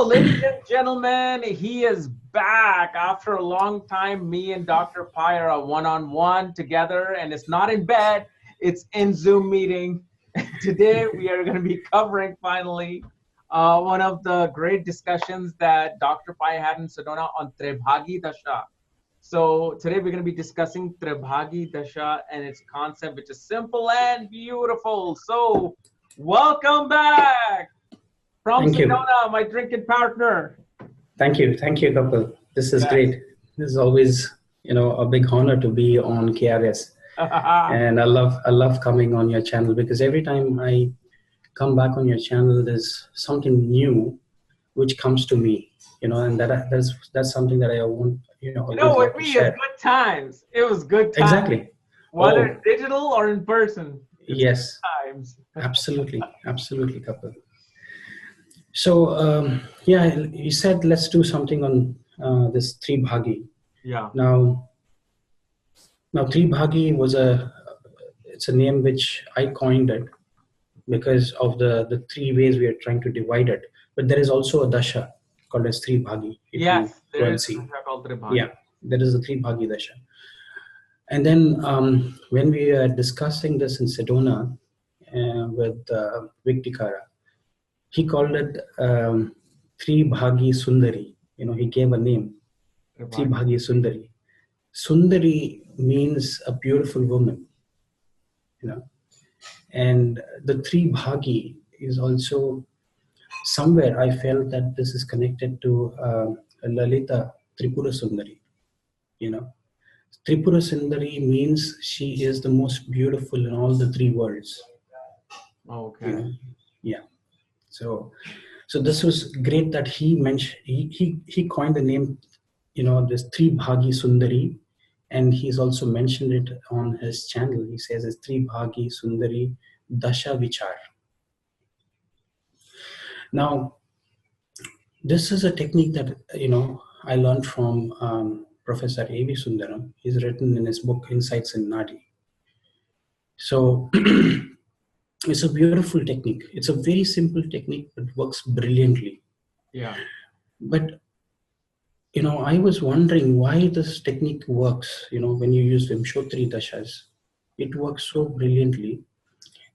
So, ladies and gentlemen, he is back after a long time. Me and Dr. Pai are one-on-one together, and it's not in bed, it's in Zoom meeting. Today, we are going to be covering finally one of the great discussions that Dr. Pai had in Sedona on Tribhagi dasha. So today we're going to be discussing Tribhagi dasha and its concept, which is simple and beautiful. So welcome back from Thank you. Sedona, my drinking partner. Thank you, Kapiel. This is great. This is always, a big honor to be on KRS, and I love coming on your channel because every time I come back on your channel, there's something new which comes to me, and that's something that I want, always With love to me, share. it's good times. It was good times. Exactly. Whether digital or in person. Yes. Times. Absolutely, Kapiel. So you said let's do something on this Tribhagi. Yeah. Now Tribhagi it's a name which I coined it because of the three ways we are trying to divide it. But there is also a dasha called as Tribhagi. Yes, there is a dasha called Tribhagi. Yeah, there is a Tribhagi dasha. And then when we are discussing this in Sedona with Victikara, he called it Tribhagi Sundari. He gave a name, Tribhagi Sundari. Sundari means a beautiful woman, and the Tribhagi is also somewhere I felt that this is connected to Lalita Tripura Sundari. Tripura Sundari means she is the most beautiful in all the three worlds. Okay. Yeah. So this was great that he mentioned, he coined the name, this Tribhagi Sundari, and he's also mentioned it on his channel. He says it's Tribhagi Sundari Dasha Vichar. Now, this is a technique that, I learned from Professor A.V. Sundaram. He's written in his book, Insights in Nadi. So it's a beautiful technique. It's a very simple technique, but works brilliantly. Yeah. But, I was wondering why this technique works, when you use Vimshotri Dashas. It works so brilliantly.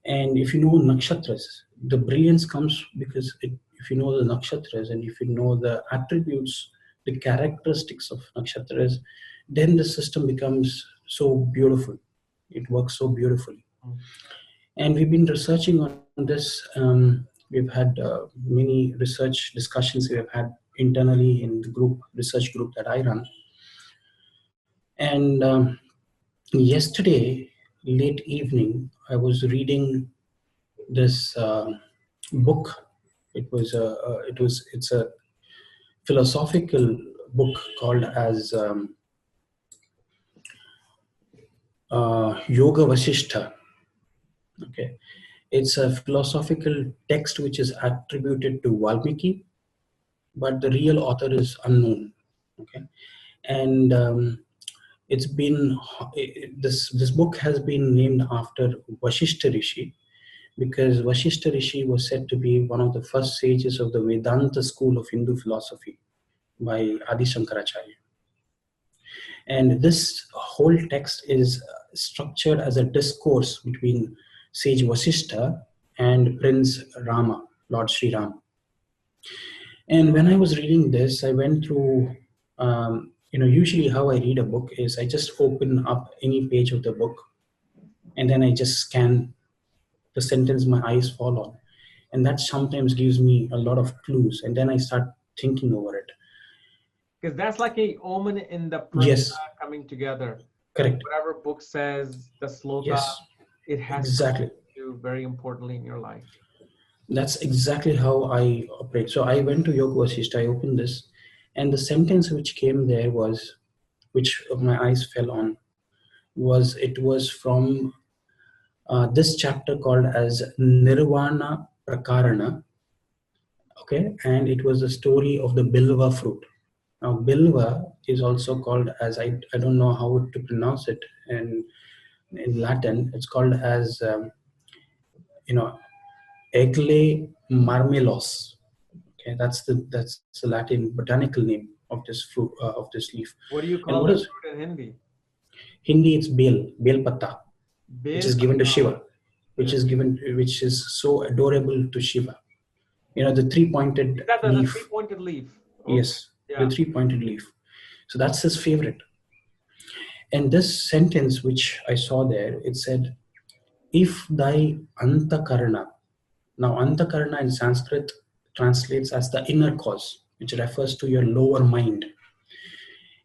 And if you know nakshatras, the brilliance comes because if you know the nakshatras and if you know the attributes, the characteristics of nakshatras, then the system becomes so beautiful. It works so beautifully. And we've been researching on this. We've had many research discussions we have had internally in the research group that I run. And yesterday, late evening, I was reading this book. It's a philosophical book called as Yoga Vasishtha. Okay, it's a philosophical text which is attributed to Valmiki, but the real author is unknown. Okay, and it's been this book has been named after Vasishtha Rishi, because Vasishtha Rishi was said to be one of the first sages of the Vedanta school of Hindu philosophy by Adi Shankaracharya. And this whole text is structured as a discourse between sage Vasishtha and Prince Rama, Lord Sri Ram. And when I was reading this, I went through, usually how I read a book is I just open up any page of the book and then I just scan the sentence my eyes fall on. And that sometimes gives me a lot of clues. And then I start thinking over it. Because that's like a omen in the prana coming together. Correct. Whatever book says, the sloka, it has to do very importantly in your life. That's exactly how I operate. So I went to Yoga Vasishtha, I opened this, and the sentence which came there was, which my eyes fell on, it was from this chapter called as Nirvana Prakarana. Okay, and it was the story of the Bilva fruit. Now, Bilva is also called as, I don't know how to pronounce it in Latin. It's called as, Egle marmelos. Okay, that's the Latin botanical name of this fruit, of this leaf. What do you And call what that is fruit in Hindi? Hindi? It's bel patta, which Bel is given to patta. Shiva, which Yes. is so adorable to Shiva. You know, the three-pointed Is that the leaf. three-pointed leaf? Okay. Yes, Yeah. the three-pointed leaf. So that's his favorite. And this sentence which I saw there, it said, if thy antakarana. Now, antakarana in Sanskrit translates as the inner cause, which refers to your lower mind.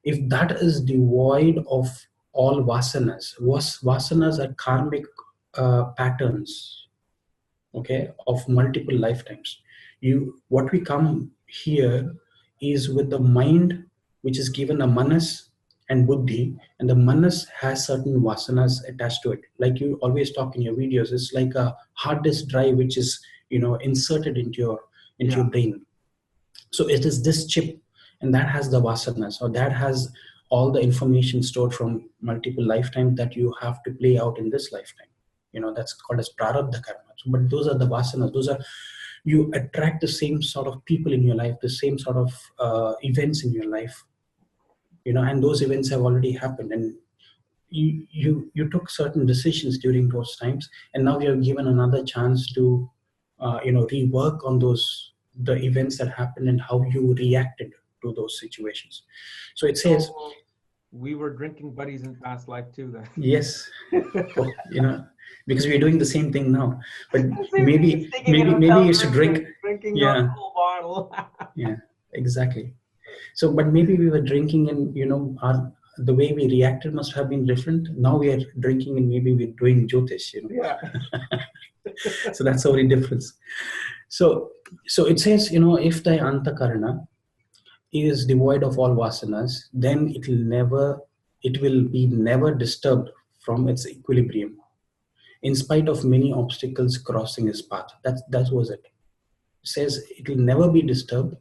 If that is devoid of all vasanas, vasanas are karmic patterns, okay, of multiple lifetimes. What we come here is with the mind, which is given a manas and buddhi, and the manas has certain vasanas attached to it. Like you always talk in your videos, it's like a hard disk drive which is, you know, inserted into your brain. So it is this chip, and that has the vasanas, or that has all the information stored from multiple lifetimes that you have to play out in this lifetime. You know, that's called as prarabdha karma. But those are the vasanas. Those are, you attract the same sort of people in your life, the same sort of events in your life, you know, and those events have already happened, and you took certain decisions during those times, and now you're given another chance to rework on the events that happened and how you reacted to those situations. So it says, So we were drinking buddies in past life too then. yes, you know, because we're doing the same thing now, but Same thing, maybe sticking in hotel you should rooms and drink. drinking Yeah, the whole bottle. yeah, exactly. So, but maybe we were drinking, and you know, the way we reacted must have been different. Now we are drinking, and maybe we're doing Jyotish, you know. Yeah. So that's the only difference. So it says, you know, if thy antakarana is devoid of all vasanas, then it will be never disturbed from its equilibrium, in spite of many obstacles crossing his path. That was it. It says it will never be disturbed,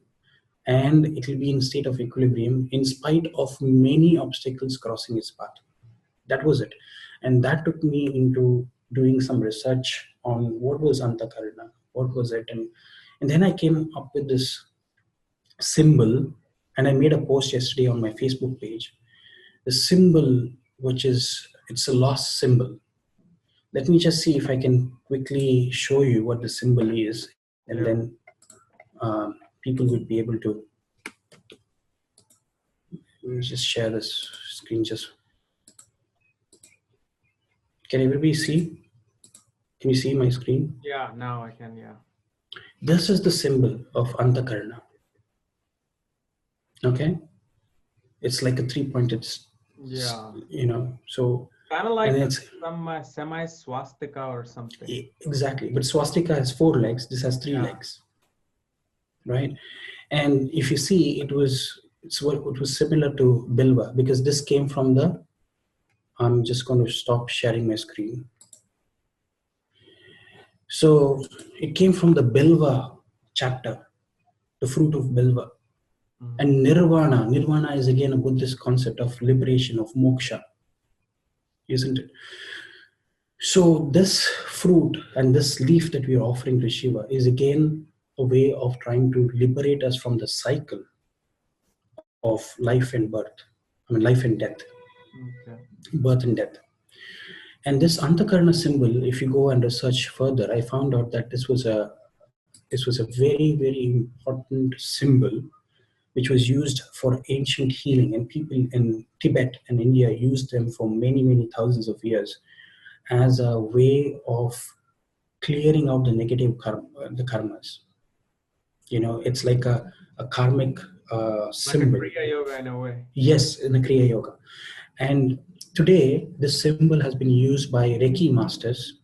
and it will be in state of equilibrium in spite of many obstacles crossing its path. That was it. And that took me into doing some research on what was antakarana, what was it, and then I came up with this symbol, and I made a post yesterday on my Facebook page. The symbol, which is, it's a lost symbol. Let me just see if I can quickly show you what the symbol is, and then people would be able to. Let me just share this screen. Can everybody see? Can you see my screen? Yeah, now I can, yeah. This is the symbol of antakarana. Okay? It's like a three-pointed, Yeah. you know, so. Kind of like it's some semi-swastika or something. Exactly. But swastika has 4 legs. This has 3 legs. Right? And if you see, it was similar to Bilva, because this came from the, I'm just going to stop sharing my screen. So it came from the Bilva chapter, the fruit of Bilva. And Nirvana is again a Buddhist concept of liberation, of moksha, isn't it? So this fruit and this leaf that we are offering to Shiva is again a way of trying to liberate us from the cycle of life and birth. I mean, life and death. Okay. Birth and death. And this Antakarana symbol, if you go and research further, I found out that this was a very, very important symbol which was used for ancient healing, and people in Tibet and India used them for many, many thousands of years as a way of clearing out the negative the karmas. You know, it's like a karmic symbol. Like a Kriya Yoga in a way. Yes, in the Kriya Yoga. And today, this symbol has been used by Reiki masters,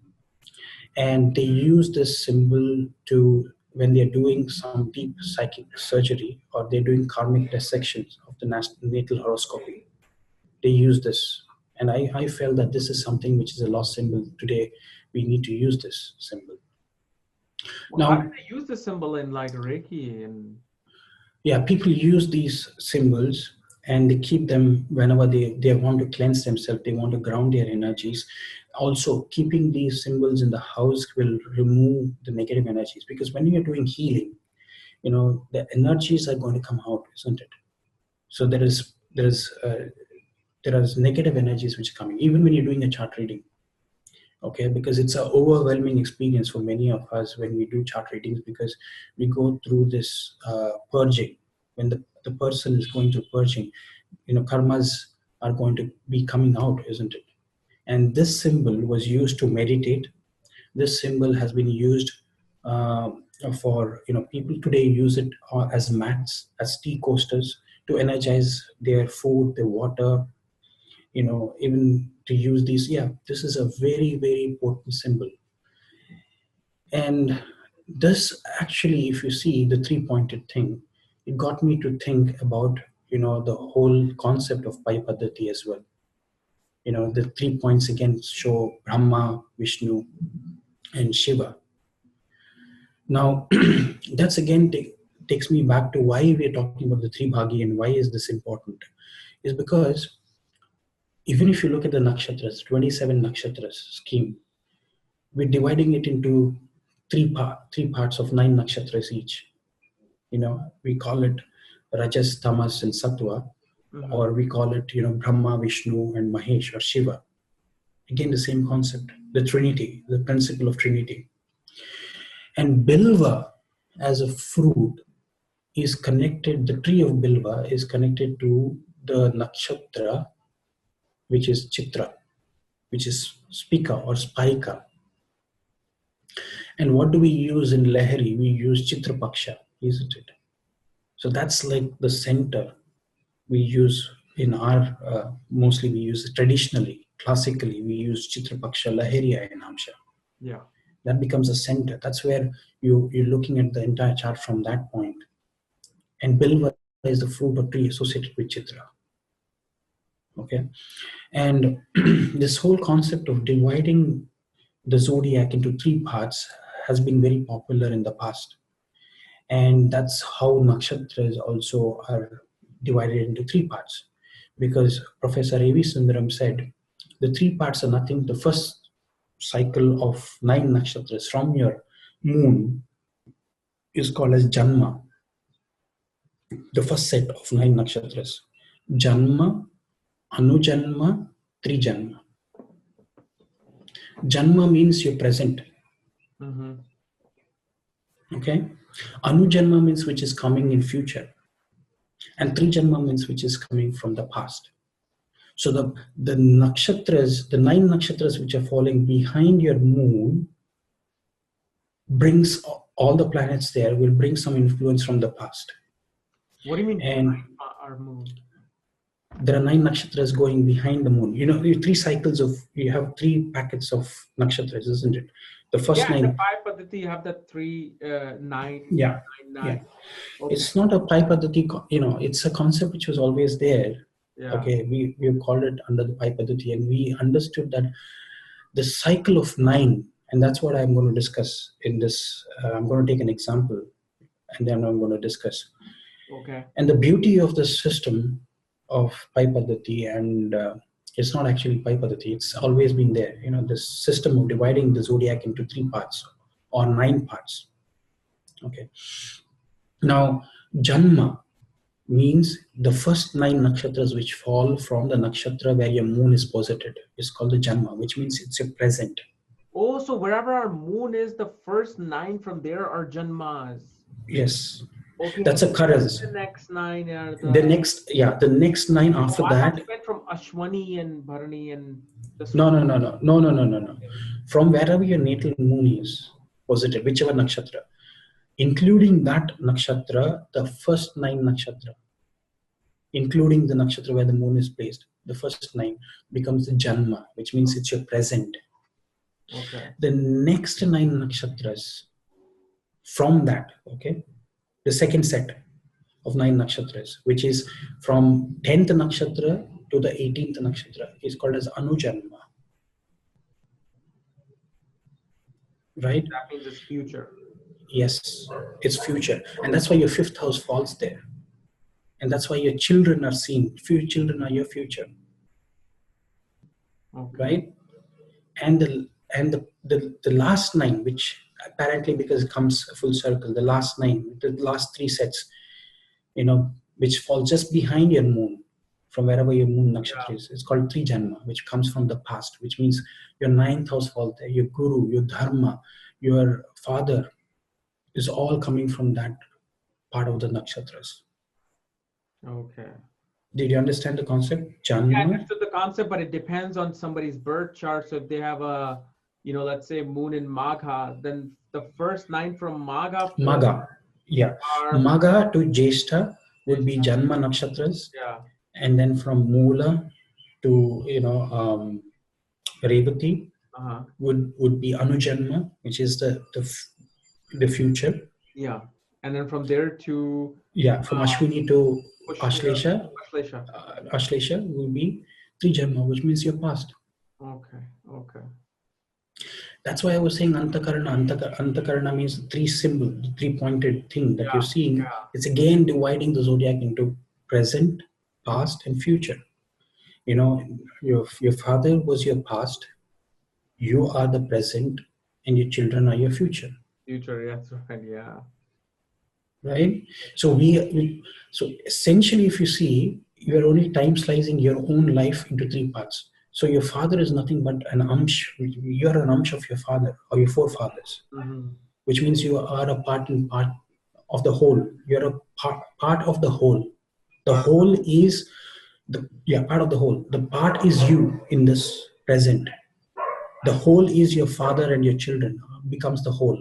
and they use this symbol to, when they're doing some deep psychic surgery or they're doing karmic dissections of the natal horoscopy, they use this. And I felt that this is something which is a lost symbol. Today, we need to use this symbol. Well, how do they use the symbol in like Reiki? Yeah, people use these symbols and they keep them whenever they want to cleanse themselves, they want to ground their energies. Also, keeping these symbols in the house will remove the negative energies, because when you're doing healing, the energies are going to come out, isn't it? So there is negative energies which are coming, even when you're doing a chart reading. Okay, because it's an overwhelming experience for many of us when we do chart readings, because we go through this purging. When the person is going through purging, karmas are going to be coming out, isn't it? And this symbol was used to meditate. This symbol has been used for, people today use it as mats, as tea coasters, to energize their food, their water, even to use these. Yeah, this is a very, very important symbol. And this actually, if you see the three-pointed thing, it got me to think about, the whole concept of Pai Paddhati as well. The 3 points again show Brahma, Vishnu, and Shiva. Now, that's again takes me back to why we're talking about the Tribhagi and why is this important. Is because even if you look at the nakshatras, 27 nakshatras scheme, we're dividing it into three parts of 9 nakshatras each. We call it Rajas, Tamas, and Sattva, or we call it, Brahma, Vishnu, and Mahesh, or Shiva. Again, the same concept, the Trinity, the principle of Trinity. And Bilva as a fruit is connected, the tree of Bilva is connected to the nakshatra, which is Chitra, which is Spika or Spika. And what do we use in Lahari? We use Chitra Paksha, isn't it? So that's like the center. We use in our, mostly we use traditionally, classically, we use Chitra Paksha, Lahari Ayanamsha. Yeah. That becomes a center. That's where you're looking at the entire chart from that point. And Bilva is the fruit or tree associated with Chitra. Okay. And this whole concept of dividing the zodiac into 3 parts has been very popular in the past. And that's how nakshatras also are divided into 3 parts. Because Professor A.V. Sundaram said, the 3 parts are nothing. The first cycle of 9 nakshatras from your moon is called as Janma. The first set of 9 nakshatras. Janma, Anujanma, Trijanma. Janma means you're present. Okay. Anujanma means which is coming in future. And Trijanma means which is coming from the past. So the nakshatras, the 9 nakshatras which are falling behind your moon brings all the planets there, will bring some influence from the past. What do you mean and our moon? There are 9 nakshatras going behind the moon. You have 3 packets of nakshatras, isn't it? The first 9. The Pai Paddhati, you have the 3, 9. Yeah. 9. Yeah. Okay. It's not a Pai Paddhati, it's a concept which was always there. Yeah. Okay, we called it under the Pai Paddhati, and we understood that the cycle of 9, and that's what I'm going to discuss in this. I'm going to take an example, and then I'm going to discuss. Okay. And the beauty of the system of Pai Paddhati, and it's not actually Pai Paddhati, it's always been there. This system of dividing the zodiac into 3 parts or 9 parts. Okay. Now, Janma means the first 9 nakshatras which fall from the nakshatra where your moon is posited is called the Janma, which means it's your present. Oh, so wherever our moon is, the first 9 from there are Janmas. Yes. Okay. That's a occurrence. The next 9 are the next 9 after that. I went from Ashwani and Bharani and No. From wherever your natal moon is posited, whichever nakshatra, including that nakshatra, the first 9 nakshatra, including the nakshatra where the moon is placed, the first 9 becomes the Janma, which means it's your present. Okay. The next 9 nakshatras from that, okay, the second set of 9 nakshatras, which is from 10th nakshatra to the 18th nakshatra, is called as Anujanma. Right? That means it's future. Yes, it's future. And that's why your 5th house falls there. And that's why your children are seen. Few children are your future. Okay. Right? And the last 9, which apparently because it comes full circle. The last 9, the last 3 sets, which fall just behind your moon, from wherever your moon nakshatra is. It's called Trijanma, which comes from the past, which means your 9th house falls there, your guru, your dharma, your father is all coming from that part of the nakshatras. Okay. Did you understand the concept? Janma? Yeah, I understood the concept, but it depends on somebody's birth chart. So if they have a, let's say moon in Magha, then the first 9 from Magha. Magha, yeah. Magha to Jeshta would be Janma nakshatras. Yeah. And then from Moola to, Revati would be Anujanma, which is the future. Yeah. And then from there to... Yeah, from Ashwini to Ashlesha. Ashlesha will be Trijanma, which means your past. Okay. That's why I was saying Antakarana. Antakarana means 3 symbol, the 3-pointed thing that you're seeing. Yeah. It's again dividing the zodiac into present, past, and future. Your father was your past, you are the present, and your children are your future. Future, yes, right, yeah. Right? So so essentially, if you see, you're only time slicing your own life into 3 parts. So your father is nothing but an amsh. You're an amsh of your father or your forefathers, which means you are a part of the whole. You're a part of the whole. The whole is part of the whole. The part is you in this present. The whole is your father and your children, becomes the whole.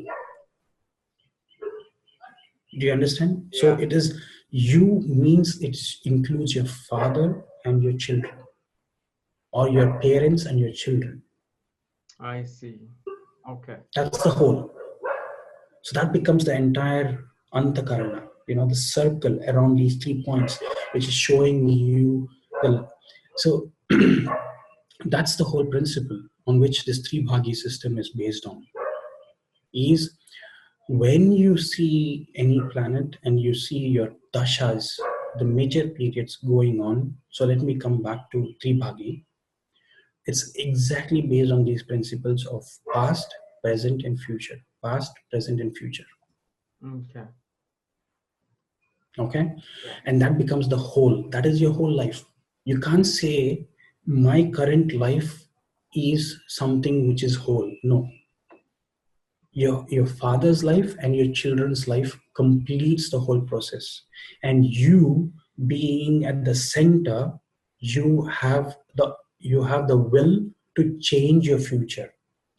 Do you understand? Yeah. So it is you means it includes your father and your children, or your parents and your children. I see. Okay. That's the whole. So that becomes the entire Antakarana, the circle around these 3 points, which is showing you so that's the whole principle on which this Tribhagi system is based on. Is when you see any planet and you see your dashas, the major periods going on. So let me come back to Tribhagi. It's exactly based on these principles of past, present, and future. Past, present, and future. Okay? And that becomes the whole. That is your whole life. You can't say my current life is something which is whole. No. Your father's life and your children's life completes the whole process. And you being at the center, you have the will to change your future,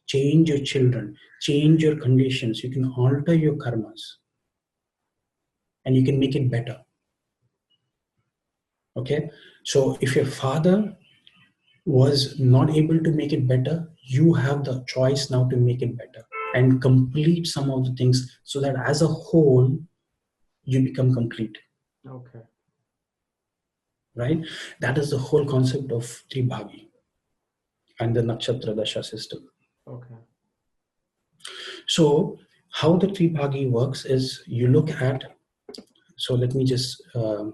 change your children, change your conditions. You can alter your karmas and you can make it better. Okay? So if your father was not able to make it better, you have the choice now to make it better and complete some of the things so that as a whole, you become complete. Okay. Right? That is the whole concept of Tribhagi and the Nakshatra Dasha system. Okay. So how the Tribhagi works is you look at, so let me just, so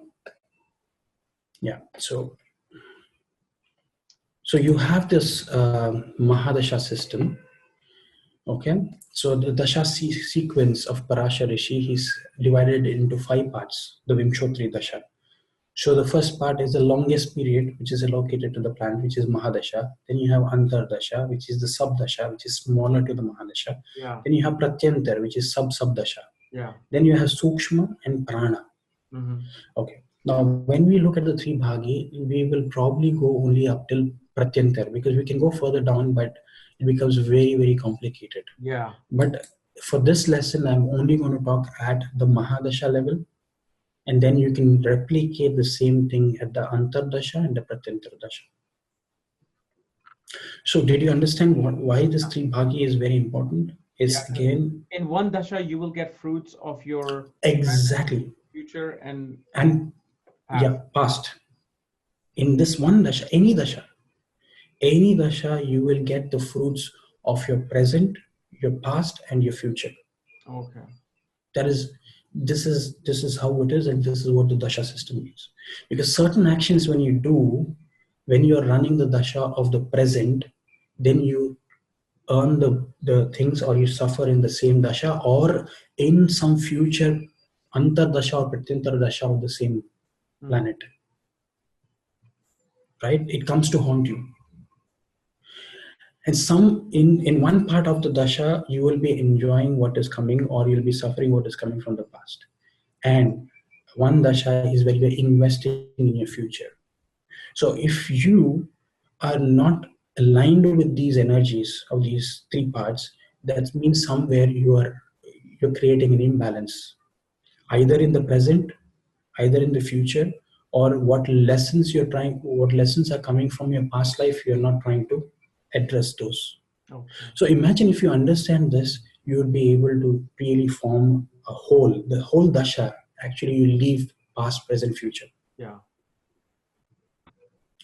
you have this Mahadasha system. Okay, so the Dasha sequence of Parasha Rishi, he's divided into 5 parts, the Vimshotri Dasha. So the first part is the longest period, which is allocated to the planet, which is Mahadasha. Then you have Antardasha, which is the Sub-Dasha, which is smaller to the Mahadasha. Yeah. Then you have Pratyantar, which is Sub-Sub-Dasha. Yeah. Then you have Sukshma and Prana. Okay. Now, when we look at the Tribhagi, we will probably go only up till Pratyantar, because we can go further down, but it becomes very, very complicated. Yeah. But for this lesson, I'm only going to talk at the Mahadasha level, and then you can replicate the same thing at the Antardasha and the Pratyantar Dasha. So did you understand why this Tribhagi is very important? It's again, in one dasha you will get fruits of your future and past. In this one dasha, any dasha, you will get the fruits of your present, your past, and your future. Okay. This is how it is, and this is what the dasha system is. Because certain actions when you are running the dasha of the present, then you earn the things, or you suffer in the same dasha, or in some future antar dasha or pratyantara dasha of the same planet, right? It comes to haunt you. And some in one part of the dasha, you will be enjoying what is coming, or you'll be suffering what is coming from the past. And one dasha is where you're investing in your future. So if you are not aligned with these energies of these three parts, that means somewhere you're creating an imbalance, either in the present, either in the future, or what lessons are coming from your past life, you're not trying to address those. Okay. So imagine if you understand this, you would be able to really form a whole, the whole dasha. Actually, you leave past, present, future. Yeah.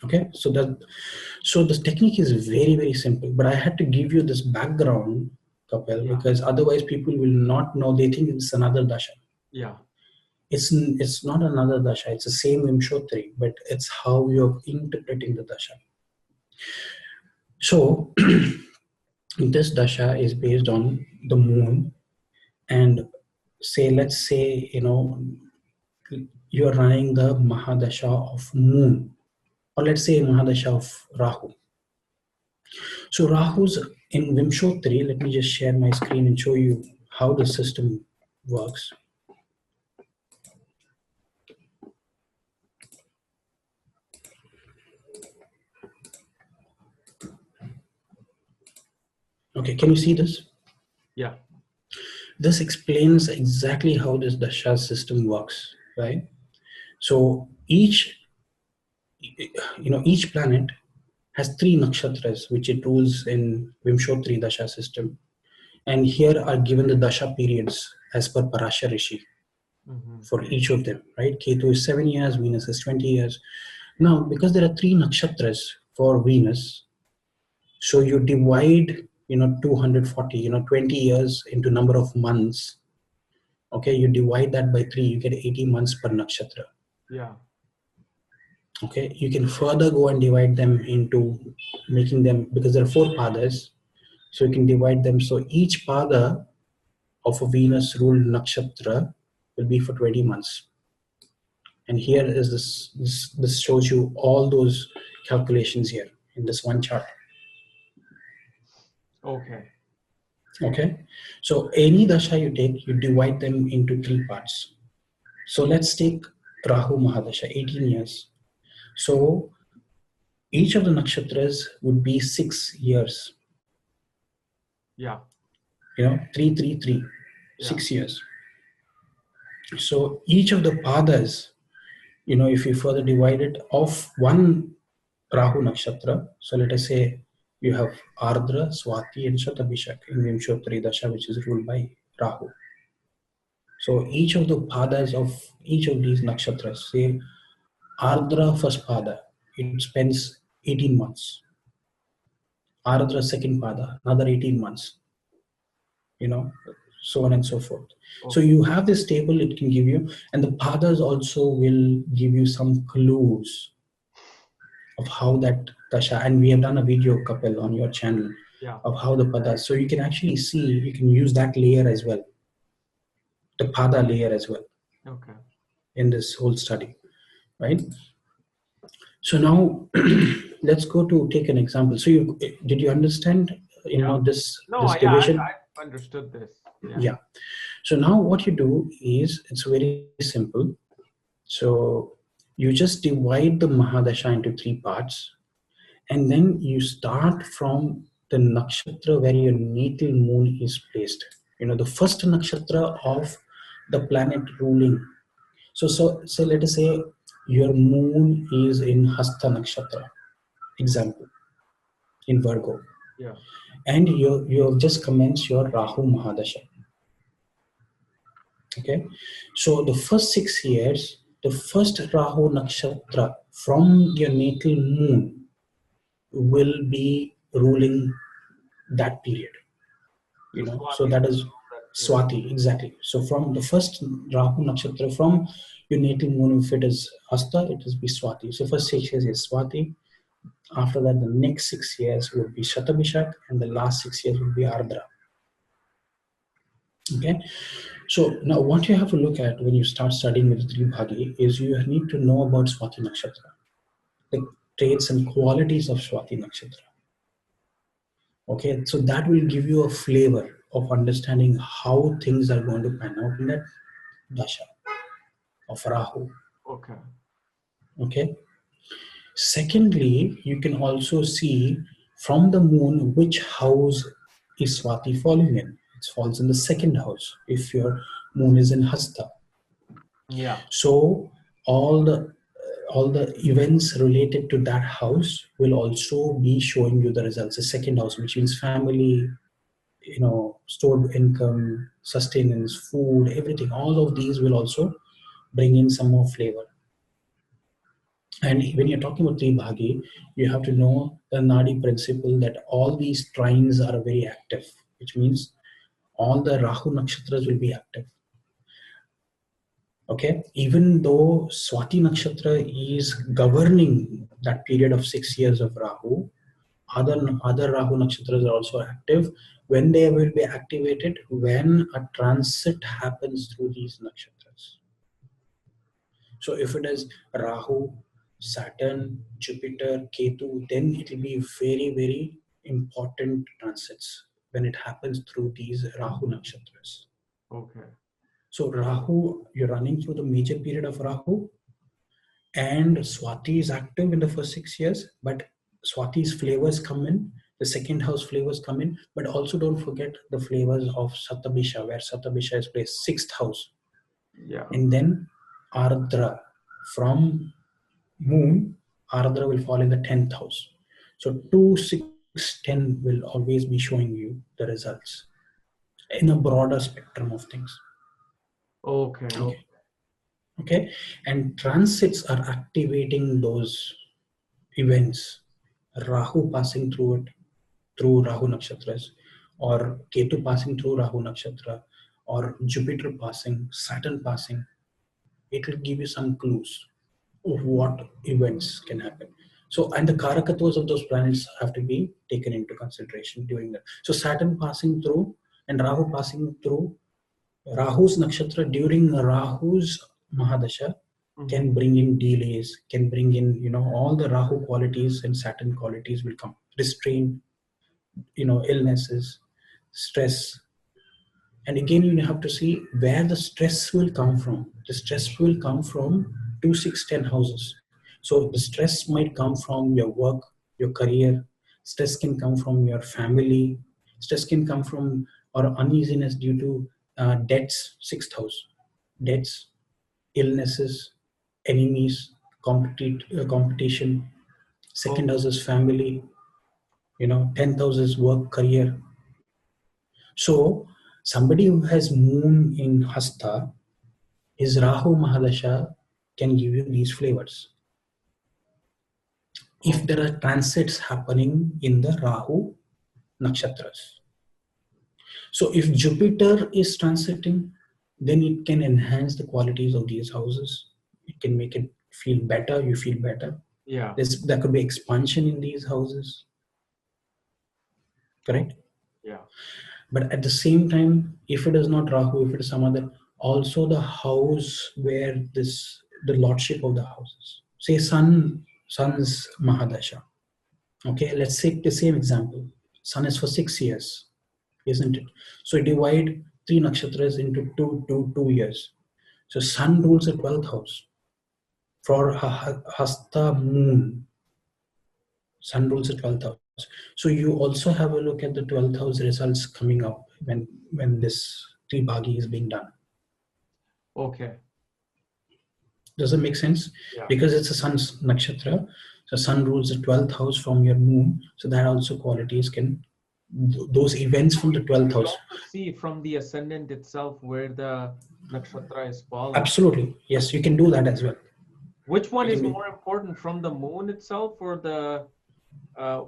Okay, so the technique is very, very simple. But I had to give you this background, Kapil, because otherwise people will not know. They think it's another dasha. Yeah. It's not another dasha. It's the same Vimshottari, but it's how you're interpreting the dasha. So this dasha is based on the moon, and let's say you're running the Mahadasha of moon, or let's say Mahadasha of Rahu. So Rahu's in Vimshottari. Let me just share my screen and show you how the system works. Okay, can you see this? Yeah. This explains exactly how this dasha system works, right? So each planet has 3 nakshatras which it rules in Vimshottari dasha system, and here are given the dasha periods as per Parashar Rishi for each of them, right? Ketu is 7 years, Venus is 20 years. Now, because there are 3 nakshatras for Venus, so you divide 240, 20 years into number of months. Okay, you divide that by 3, you get 80 months per nakshatra. Yeah. Okay, you can further go and divide them into making them, because there are 4 padas, so you can divide them. So each pada of a Venus ruled nakshatra will be for 20 months. And here is this shows you all those calculations here in this one chart. Okay. Okay, so any dasha you take, you divide them into 3 parts. So let's take Rahu Mahadasha, 18 years. So each of the nakshatras would be 6 years. Yeah. 3, 3, 3, 6 years. So each of the padas, if you further divide it of one Rahu nakshatra, so let us say you have Ardra, Swati, and Shatabhishak in Vimshottari dasha, which is ruled by Rahu. So each of the padas of each of these nakshatras, say Ardra first pada, it spends 18 months. Ardra second pada, another 18 months. So on and so forth. Okay. So you have this table it can give you, and the padas also will give you some clues of how that dasha, and we have done a video, Kapil, on your channel of how the padas, so you can actually see, you can use that layer as well, the pada layer as well. Okay. In this whole study, right? So now let's go to take an example. So did you understand this division? I understood this. Yeah. So now what you do is, it's very simple. So you just divide the Mahadasha into 3 parts, and then you start from the nakshatra where your natal moon is placed. The first nakshatra of the planet ruling. So let us say your moon is in Hasta nakshatra, example, in Virgo. Yeah. And you have just commenced your Rahu Mahadasha. Okay, so the first 6 years, the first Rahu nakshatra from your natal moon will be ruling that period. So that is Swati, exactly. So from the first Rahu nakshatra from your natal moon, if it is Hasta, it will be Swati. So first 6 years is Swati, After that, the next 6 years would be Shatabhishak, and the last 6 years would be Ardra. Okay, so now what you have to look at when you start studying with Tribhagi is you need to know about Swati Nakshatra, the traits and qualities of Swati Nakshatra. Okay, so that will give you a flavor of understanding how things are going to pan out in that dasha of Rahu. Okay. Okay. Secondly, you can also see from the moon which house is Swati falling in. It falls in the second house if your moon is in Hasta. Yeah. So all the events related to that house will also be showing you the results. The second house, which means family, stored income, sustenance, food, everything. All of these will also bring in some more flavor. And when you're talking about Tribhagi, you have to know the Nadi principle that all these trines are very active, which means all the Rahu nakshatras will be active. Okay, even though Swati nakshatra is governing that period of 6 years of Rahu, other Rahu nakshatras are also active. When they will be activated? When a transit happens through these nakshatras. So if it is Rahu, Saturn, Jupiter, Ketu, then it will be very, very important transits when it happens through these Rahu nakshatras. Okay. So Rahu, you're running through the major period of Rahu, and Swati is active in the first 6 years, but Swati's flavors come in, the second house flavors come in, but also don't forget the flavors of Satabhisha, where Satabhisha is placed 6th house. Yeah. And then Ardra, from moon, Ardra will fall in the 10th house. So 2, 6, 10 will always be showing you the results in a broader spectrum of things. Okay. Okay, and transits are activating those events. Rahu passing through it, through Rahu nakshatras, or Ketu passing through Rahu nakshatra, or Jupiter passing, Saturn passing. It will give you some clues of what events can happen. So, and the karakatwas of those planets have to be taken into consideration during that. So Saturn passing through and Rahu passing through Rahu's nakshatra during Rahu's Mahadasha can bring in delays, can bring in, all the Rahu qualities and Saturn qualities will come. Restraint, illnesses, stress. And again, you have to see where the stress will come from. The stress will come from 2, 6, 10 houses. So the stress might come from your work, your career. Stress can come from your family. Stress can come from or uneasiness due to debts, 6th house. Debts, illnesses, enemies, competition. Second house is family. 10th house is work, career. So somebody who has moon in Hasta, his Rahu Mahadasha can give you these flavors. If there are transits happening in the Rahu nakshatras. So if Jupiter is transiting, then it can enhance the qualities of these houses. It can make it feel better, you feel better. Yeah. There could be expansion in these houses. Correct? Yeah. But at the same time, if it is not Rahu, if it is some other, also the house where the lordship of the houses. Say Sun's Mahadasha. Okay, let's take the same example. Sun is for 6 years, isn't it? So divide 3 nakshatras into 2 years. So Sun rules the 12th house. For Hasta moon, Sun rules the 12th house. So you also have a look at the 12th house results coming up when this Tribhagi is being done. Okay. Does it make sense? Yeah. Because it's a Sun's nakshatra. So Sun rules the 12th house from your moon. So that also qualities can, those events from the 12th house. See from the ascendant itself where the nakshatra is falling. Absolutely. Yes, you can do that as well. Which one is more important, from the moon itself or the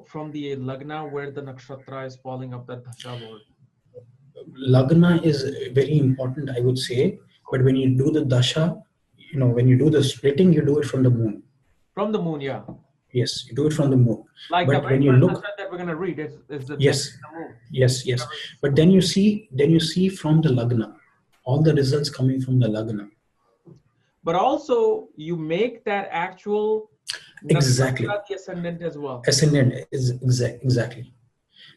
from the lagna where the nakshatra is falling of the dasha lord? Lagna is very important, I would say. But when you do the dasha, when you do the splitting, you do it from the moon. From the moon, yeah. Yes, you do it from the moon. Like the But very when you first look, dasha that we're gonna read is the death yes, of the moon. yes. But then you see from the lagna, all the results coming from the lagna. But also you make that actual Exactly. nakshatra the ascendant as well. Ascendant is exactly.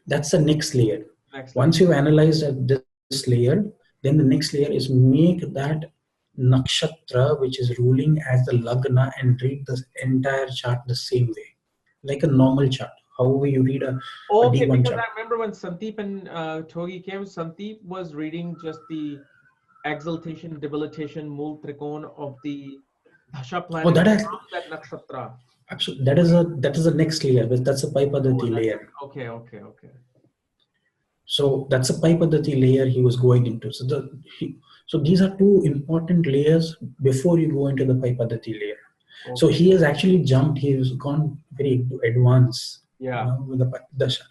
That's the next layer. Next layer. Once you've analyzed this layer, then the next layer is make that nakshatra which is ruling as the lagna and read the entire chart the same way, like a normal chart. However, you read a Okay, D1 because chart. I remember when Sandeep and Thogi came, Sandeep was reading just the exaltation, debilitation, mool trikon of the dasha Oh, planets that is from that nakshatra. absolutely that is the next layer, but that's a Oh, Paipadati that's layer. okay, okay, okay. So that's a Paipadati layer he was going into. So these are two important layers before you go into the Paipadati layer. So Okay. he has actually jumped. He has gone very advanced, Yeah. with the dasha.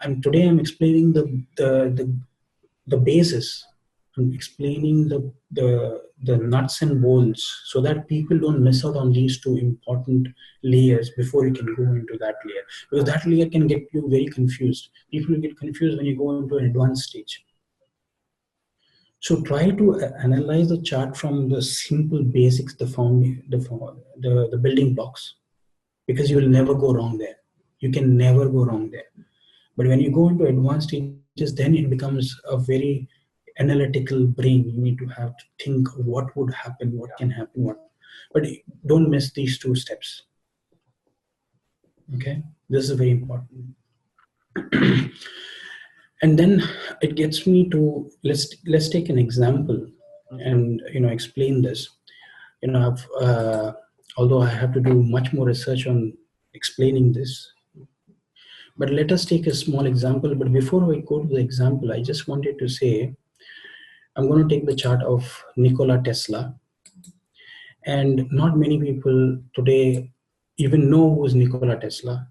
And today I'm explaining the basis. I'm explaining the nuts and bolts so that people don't miss out on these two important layers before you can go into that layer, because that layer can get you very confused. People get confused when you go into an advanced stage. So try to analyze the chart from the simple basics, the building blocks, because you will never go wrong there. You can never go wrong there. But when you go into advanced stages, then it becomes a very analytical brain. You need to have to think what would happen, what can happen, what. But don't miss these two steps. Okay, this is very important. And then it gets me to let's take an example Okay. and explain this. Although I have to do much more research on explaining this, but let us take a small example. But before I go to the example, I just wanted to say I'm going to take the chart of Nikola Tesla. And not many people today even know who is Nikola Tesla.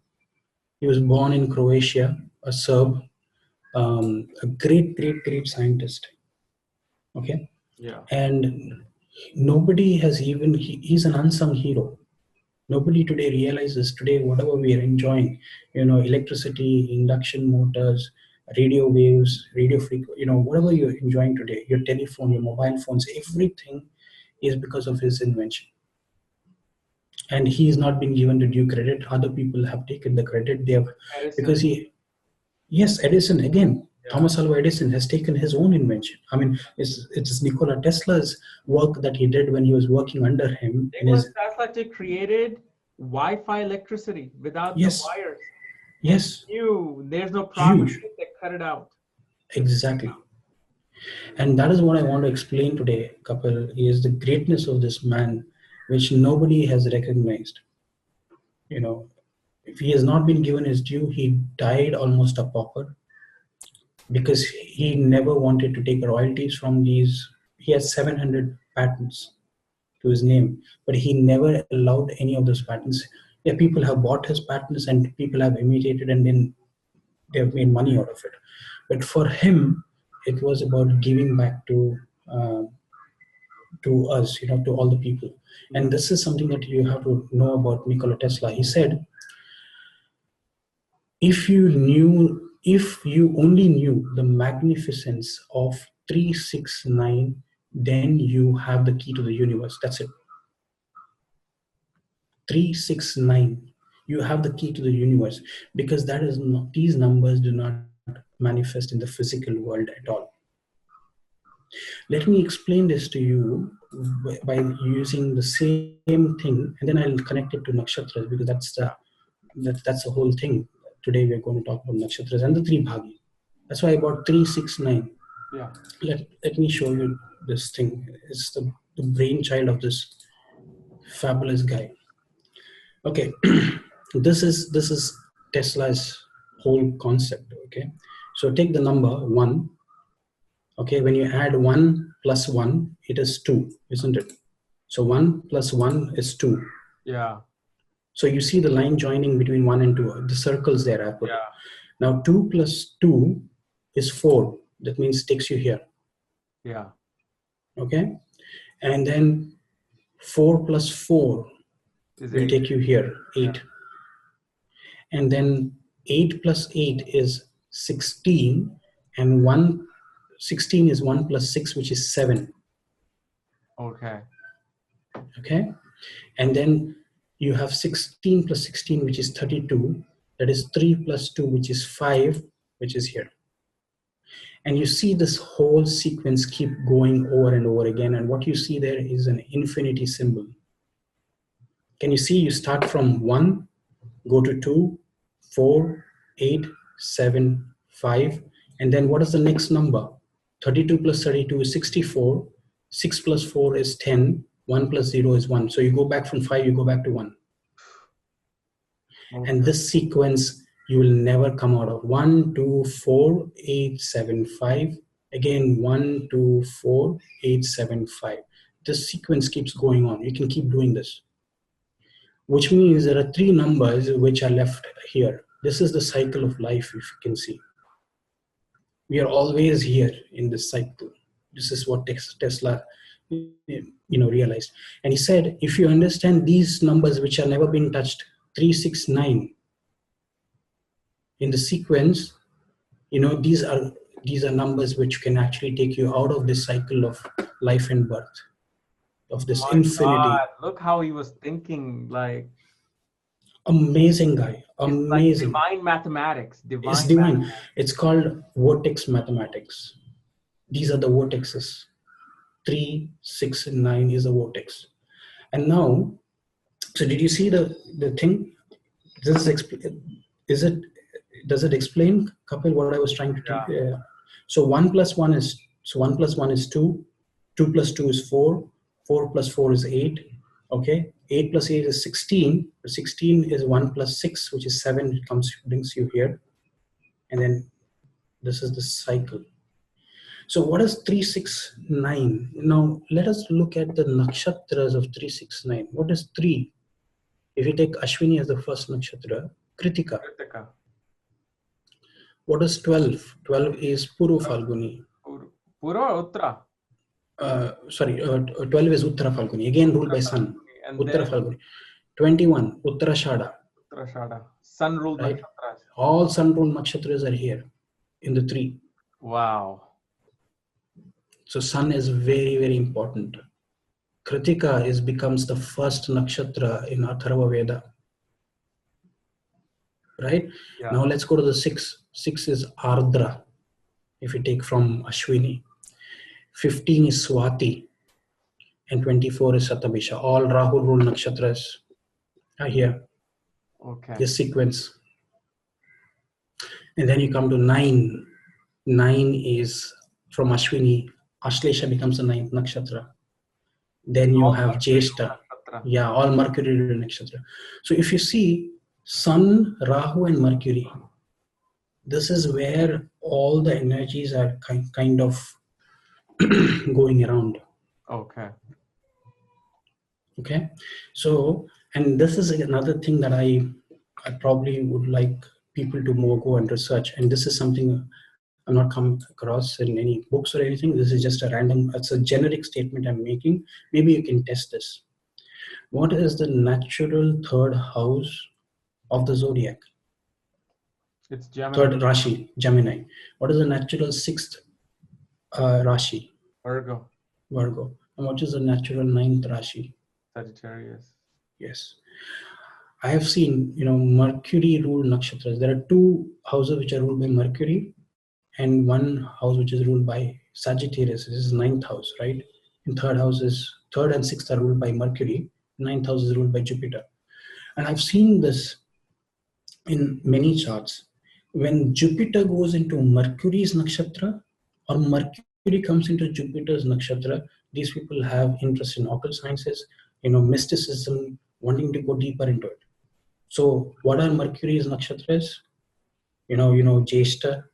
He was born in Croatia, a Serb, a great scientist. Okay. Yeah. And nobody has even, he's an unsung hero. Nobody today realizes today whatever we are enjoying, electricity, induction motors, radio waves, radio frequency, whatever you're enjoying today, your telephone, your mobile phones, everything is because of his invention. And he is not being given the due credit. Other people have taken the credit. They have, Edison. because yes, Edison again. Yeah. Thomas Alva Edison has taken his own invention. I mean, it's Nikola Tesla's work that he did when he was working under him. Nikola Tesla created Wi-Fi electricity without the Yes, wires. yes, There's no problem. huge, They cut it out. exactly. And that is what I want to explain today, Kapil, is the greatness of this man, which nobody has recognized. If he has not been given his due, he died almost a pauper because he never wanted to take royalties from these. He has 700 patents to his name, but he never allowed any of those patents. Yeah, people have bought his patents and people have imitated, and then they have made money out of it. But for him, it was about giving back uh, to us, to all the people. And this is something that you have to know about Nikola Tesla. He said, if you only knew the magnificence of 369, then you have the key to the universe. That's it. 369. You have the key to the universe, because that is not, these numbers do not manifest in the physical world at all. Let me explain this to you by using the same thing, and then I'll connect it to nakshatras, because that's the whole thing. Today we're going to talk about nakshatras and the Tribhagi. That's why I bought 369. Yeah. Let me show you this thing. It's the brainchild of this fabulous guy. Okay, this is Tesla's whole concept. Okay, so take the number 1. Okay, when you add 1 plus 1, it is 2, isn't it? So 1 plus 1 is 2. Yeah. So you see the line joining between 1 and 2, the circles there I put. Yeah. Now 2 plus 2 is 4. That means takes you here. Yeah. Okay, and then 4 plus 4 Is will 8. take you here, 8. And then 8 plus 8 is 16, and 16 is 1 plus 6, which is 7. Okay. Okay. And then you have 16 plus 16, which is 32. That is 3 plus 2, which is 5, which is here. And you see this whole sequence keep going over and over again. And what you see there is an infinity symbol. Can you see? You start from 1, go to 2, 4, 8, 7, 5. And then what is the next number? 32 plus 32 is 64. 6 plus 4 is 10. 1 plus 0 is 1. So you go back from 5, you go back to 1. Okay. And this sequence you will never come out of. 1, 2, 4, 8, 7, 5. Again, 1, 2, 4, 8, 7, 5. This sequence keeps going on. You can keep doing this. Which means there are 3 numbers which are left here. This is the cycle of life, if you can see. We are always here in this cycle. This is what Tesla realized. And he said, if you understand these numbers which are never been touched, 3, 6, 9, in the sequence, these are numbers which can actually take you out of this cycle of life and birth, of this infinity. God, look how he was thinking, like amazing guy, amazing. It's like divine mathematics. It's divine. It's called vortex mathematics. These are the vortexes. 3, 6, and 9 is a vortex. And now, so did you see the thing? Does it explain, Kapil, what I was trying to tell? Yeah. So 1 plus 1 is 2. 2 plus 2 is 4. 4 plus 4 is 8. Okay. 8 plus 8 is 16. 16 is 1 plus 6, which is 7. It brings you here. And then this is the cycle. So what is 3, 6, 9? Now let us look at the nakshatras of 3, 6, 9. What is 3? If you take Ashwini as the first nakshatra, Kritika. What is 12? 12 is Puru Falguni. Puru or Uttara? 12 is Uttara Falguni. Again ruled by Sun. Uttara Falguni. 21, Uttara Shada. Uttara Shada. Sun ruled nakshatras. All Sun ruled nakshatras are here in the 3. Wow. So Sun is very, very important. Kritika becomes the first nakshatra in Atharva Veda. Right? Yeah. Now let's go to the 6. 6 is Ardra, if you take from Ashwini. 15 is Swati. And 24 is Satabisha. All Rahu ruled nakshatras are here. Okay. This sequence. And then you come to 9. 9 is from Ashwini. Ashlesha becomes the 9th nakshatra. Then you have Jyeshta. Yeah, all Mercury nakshatra. So if you see Sun, Rahu and Mercury, this is where all the energies are kind of going around. Okay. Okay. So, and this is another thing that I probably would like people to more go and research. And this is something I've not come across in any books or anything. This is just it's a generic statement I'm making. Maybe you can test this. What is the natural 3rd house of the zodiac? It's Gemini. 3rd Rashi, Gemini. What is the natural 6th Rashi? Virgo. Virgo. And what is the natural 9th Rashi? Sagittarius. Yes. I have seen, Mercury ruled nakshatras. There are 2 houses which are ruled by Mercury and 1 house which is ruled by Sagittarius. This is 9th house, right? And 3rd and 6th are ruled by Mercury. 9th house is ruled by Jupiter. And I've seen this in many charts. When Jupiter goes into Mercury's nakshatra or Mercury comes into Jupiter's nakshatra, these people have interest in occult sciences, mysticism, wanting to go deeper into it. So what are Mercury's nakshatras? Jyeshta,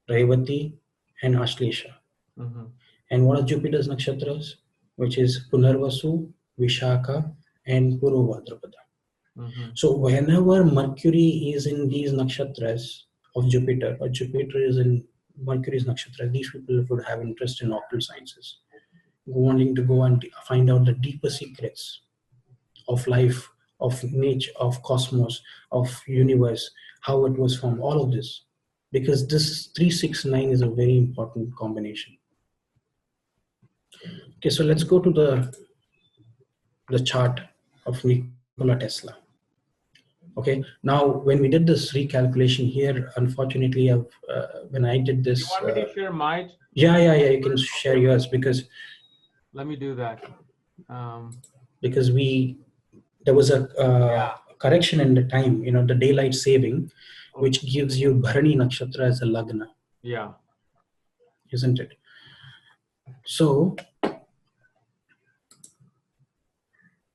Revati and Ashlesha. Mm-hmm. And what are Jupiter's nakshatras? Which is Punarvasu, Vishaka and Puru Bhadrapada. Mm-hmm. So whenever Mercury is in these nakshatras of Jupiter, or Jupiter is in Mercury's nakshatra, these people would have interest in occult sciences, wanting to go and find out the deeper secrets of life, of nature, of cosmos, of universe, how it was formed, all of this. Because this 369 is a very important combination. Okay, so let's go to the chart of Nikola Tesla. Okay, now when we did this recalculation here, unfortunately, when I did this, You want me to share my? yeah, you can share yours, because let me do that. Because there was a correction in the time, the daylight saving, which gives you Bharani Nakshatra as a Lagna. Yeah. Isn't it? So,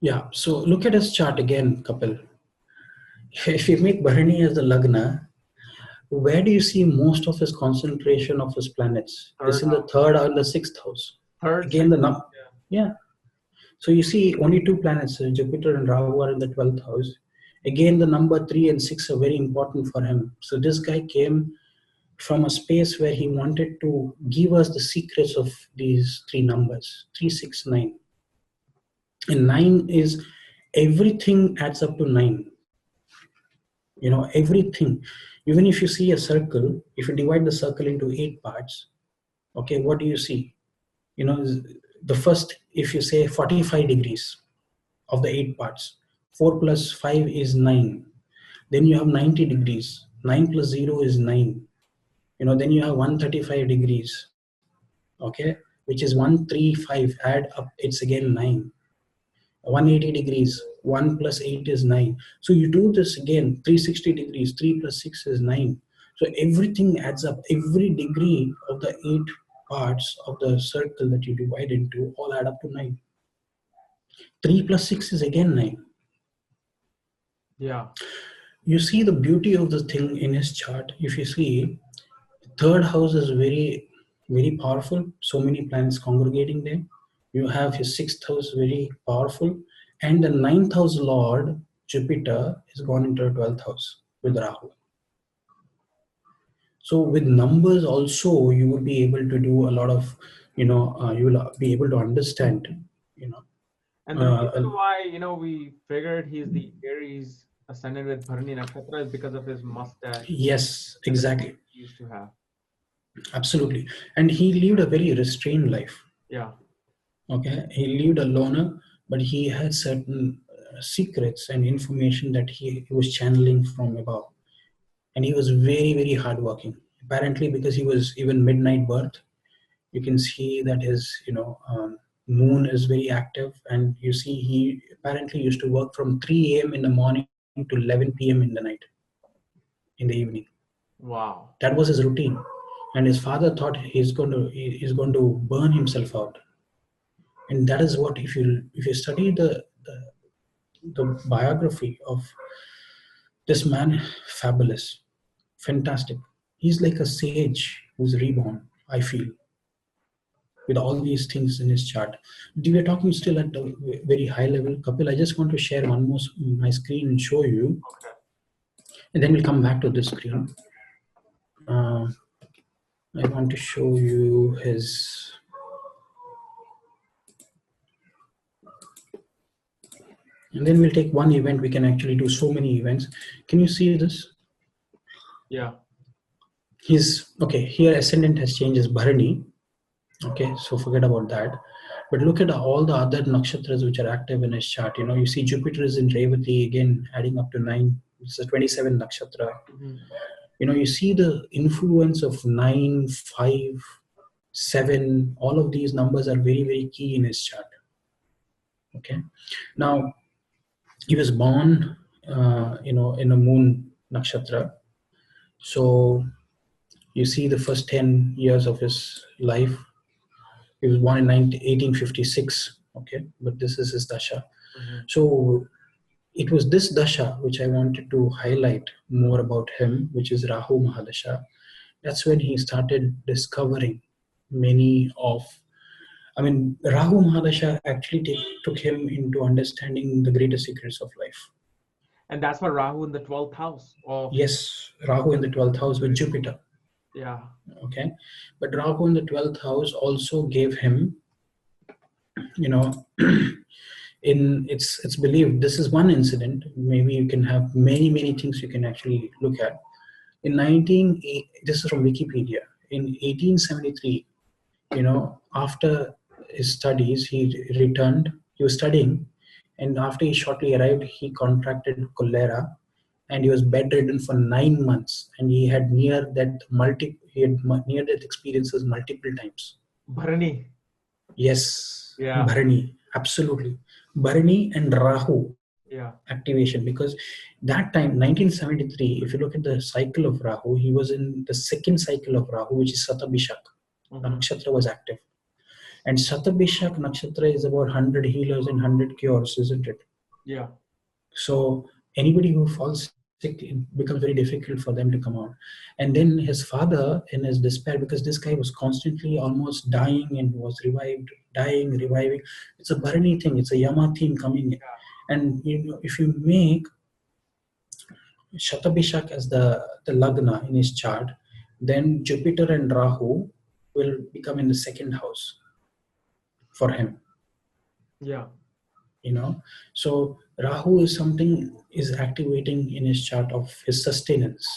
yeah, so look at his chart again, Kapil. If you make Bharani as the Lagna, where do you see most of his concentration of his planets? It's in the third or the sixth house. Third. Again, yeah. So you see only two planets, Jupiter and Rahu, are in the 12th house. Again, the number 3 and 6 are very important for him. So this guy came from a space where he wanted to give us the secrets of these three numbers, 3, 6, 9. And 9 is, everything adds up to 9. Everything. Even if you see a circle, if you divide the circle into 8 parts, okay, what do you see? The first, if you say 45 degrees of the 8 parts, 4 plus 5 is 9. Then you have 90 degrees. 9 plus 0 is 9. Then you have 135 degrees, okay, which is 135. Add up, it's again 9. 180 degrees, 1 plus 8 is 9. So you do this again, 360 degrees, 3 plus 6 is 9. So everything adds up. Every degree of the 8 parts of the circle that you divide into all add up to 9. 3 plus 6 is again 9. Yeah. You see the beauty of the thing in his chart. If you see, third house is very, very powerful. So many planets congregating there. You have his 6th house, very powerful. And the 9th house lord, Jupiter, is gone into the 12th house with Rahu. So with numbers also, you will be able to do a lot of, you will be able to understand, And the reason why, we figured he's the Aries ascendant with Bharani Nakshatra is because of his mustache. Yes, exactly. He used to have. Absolutely. And he lived a very restrained life. Yeah. Okay. He lived a loner, but he had certain secrets and information that he was channeling from above. And he was very, very hardworking. Apparently, because he was even midnight birth, you can see that his, moon is very active. And you see, he apparently used to work from 3 a.m. in the morning to 11 p.m. in the night, in the evening. Wow. That was his routine. And his father thought he's going to burn himself out. And that is what, if you study the biography of this man, fabulous, fantastic. He's like a sage who's reborn, I feel, with all these things in his chart. We are talking still at a very high level. Kapil, I just want to share one more my screen and show you. Okay. And then we'll come back to this screen. I want to show you his... And then we'll take one event. We can actually do so many events. Can you see this? Yeah. Here ascendant has changed as Bharani. Okay, so forget about that. But look at all the other nakshatras which are active in his chart. You see Jupiter is in Revati, again adding up to 9. It's a 27 nakshatra. Mm-hmm. You see the influence of 9, 5, 7. All of these numbers are very, very key in his chart. Okay. Now, he was born, in a moon nakshatra. So you see the first 10 years of his life. He was born in 1856. Okay, but this is his dasha. Mm-hmm. So it was this dasha which I wanted to highlight more about him, which is Rahu Mahadasha. That's when he started discovering many of... Rahu Mahadasha actually took him into understanding the greater secrets of life. And that's for Rahu in the 12th house. Yes, Rahu in the 12th house with Jupiter. Yeah. Okay. But Rahu in the 12th house also gave him, it's believed this is one incident. Maybe you can have many things you can actually look at. In 19 this is from Wikipedia. In 1873, after his studies, he returned. He was studying, and after he shortly arrived, he contracted cholera, and he was bedridden for 9 months, and he had near death experiences multiple times. Bharani. Yes, Yeah. Bharani, absolutely. Bharani and Rahu Yeah. activation, because that time, 1973, if you look at the cycle of Rahu, he was in the second cycle of Rahu, which is Satabhishak. Nakshatra was active. And Satabhishak Nakshatra is about 100 healers and 100 cures, isn't it? Yeah. So anybody who falls sick, it becomes very difficult for them to come out. And then his father, in his despair, because this guy was constantly almost dying and was revived, dying, reviving. It's a Bharani thing. It's a Yama theme coming in. And if you make Shatabhishak as the Lagna in his chart, then Jupiter and Rahu will become in the second house for him. Yeah. So Rahu is activating in his chart of his sustenance,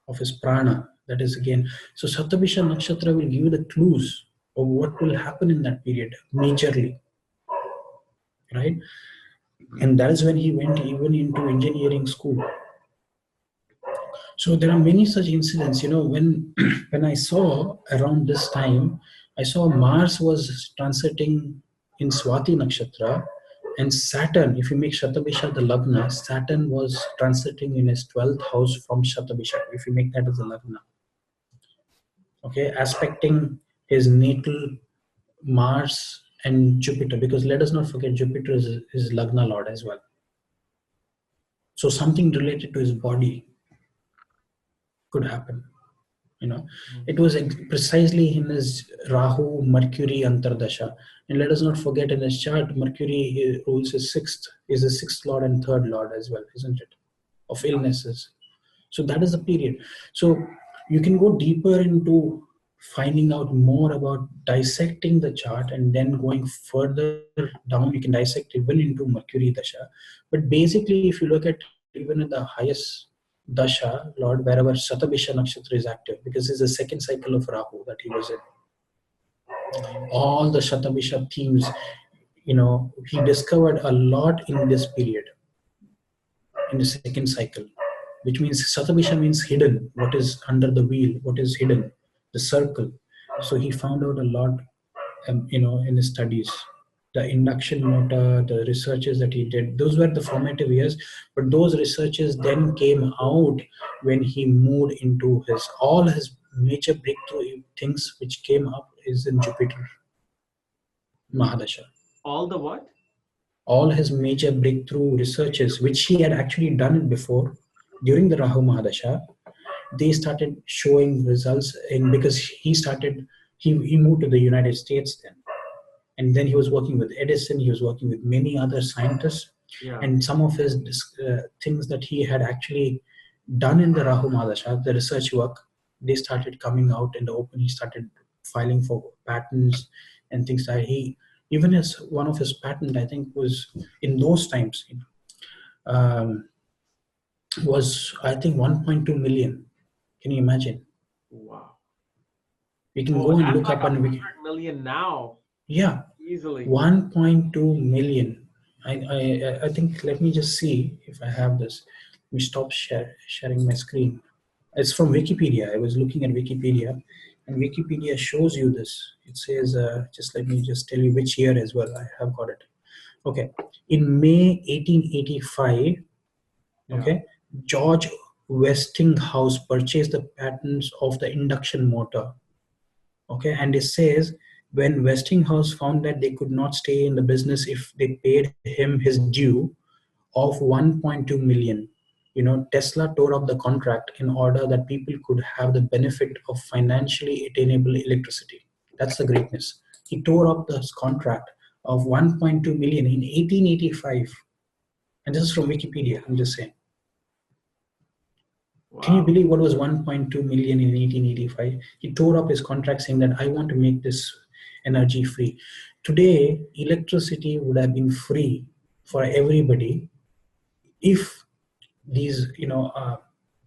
of his prana. That is again. So Satabhisha Nakshatra will give you the clues of what will happen in that period majorly, right? And that is when he went even into engineering school. So there are many such incidents. When when I saw around this time, I saw Mars was transiting in Swati Nakshatra, and Saturn, if you make Shatabhisha the Lagna, Saturn was transiting in his 12th house from Shatabhisha, if you make that as a Lagna. Okay, aspecting his natal Mars and Jupiter, because let us not forget Jupiter is Lagna Lord as well. So something related to his body could happen. It was precisely in his Rahu Mercury Antardasha. And let us not forget, in his chart, Mercury rules his sixth lord and third lord as well, isn't it? Of illnesses. So that is the period. So you can go deeper into finding out more about dissecting the chart, and then going further down, you can dissect even into Mercury Dasha. But basically, if you look at even at the highest Dasha, Lord, wherever Satabhisha Nakshatra is active, because it's the second cycle of Rahu that he was in. All the Satabhisha themes, he discovered a lot in this period, in the second cycle, which means Satabhisha means hidden, what is under the wheel, what is hidden, the circle. So he found out a lot, in his studies. The induction motor, the researches that he did, those were the formative years. But those researches then came out when he moved into all his major breakthrough things which came up is in Jupiter Mahadasha. All the what? All his major breakthrough researches, which he had actually done before during the Rahu Mahadasha, they started showing results. Because he moved to the United States then. And then he was working with Edison, he was working with many other scientists. Yeah. And some of his things that he had actually done in the Rahu Mahadasha, the research work, they started coming out in the open. He started filing for patents and things like that. Even one of his patent, I think, was in those times, was I think 1.2 million. Can you imagine? Wow. We can go and look like up on 100 million now. Yeah, easily 1.2 million. I think, let me just see if I have this. Let me stop sharing my screen. It's from Wikipedia. I was looking at Wikipedia, and Wikipedia shows you this. It says, just let me just tell you which year as well. I have got it. Okay, in May 1885, okay, George Westinghouse purchased the patents of the induction motor. Okay, and it says, when Westinghouse found that they could not stay in the business if they paid him his due of 1.2 million, Tesla tore up the contract in order that people could have the benefit of financially attainable electricity. That's the greatness. He tore up this contract of 1.2 million in 1885. And this is from Wikipedia, I'm just saying. Wow. Can you believe what was 1.2 million in 1885? He tore up his contract saying that I want to make this energy free. today electricity would have been free for everybody if these,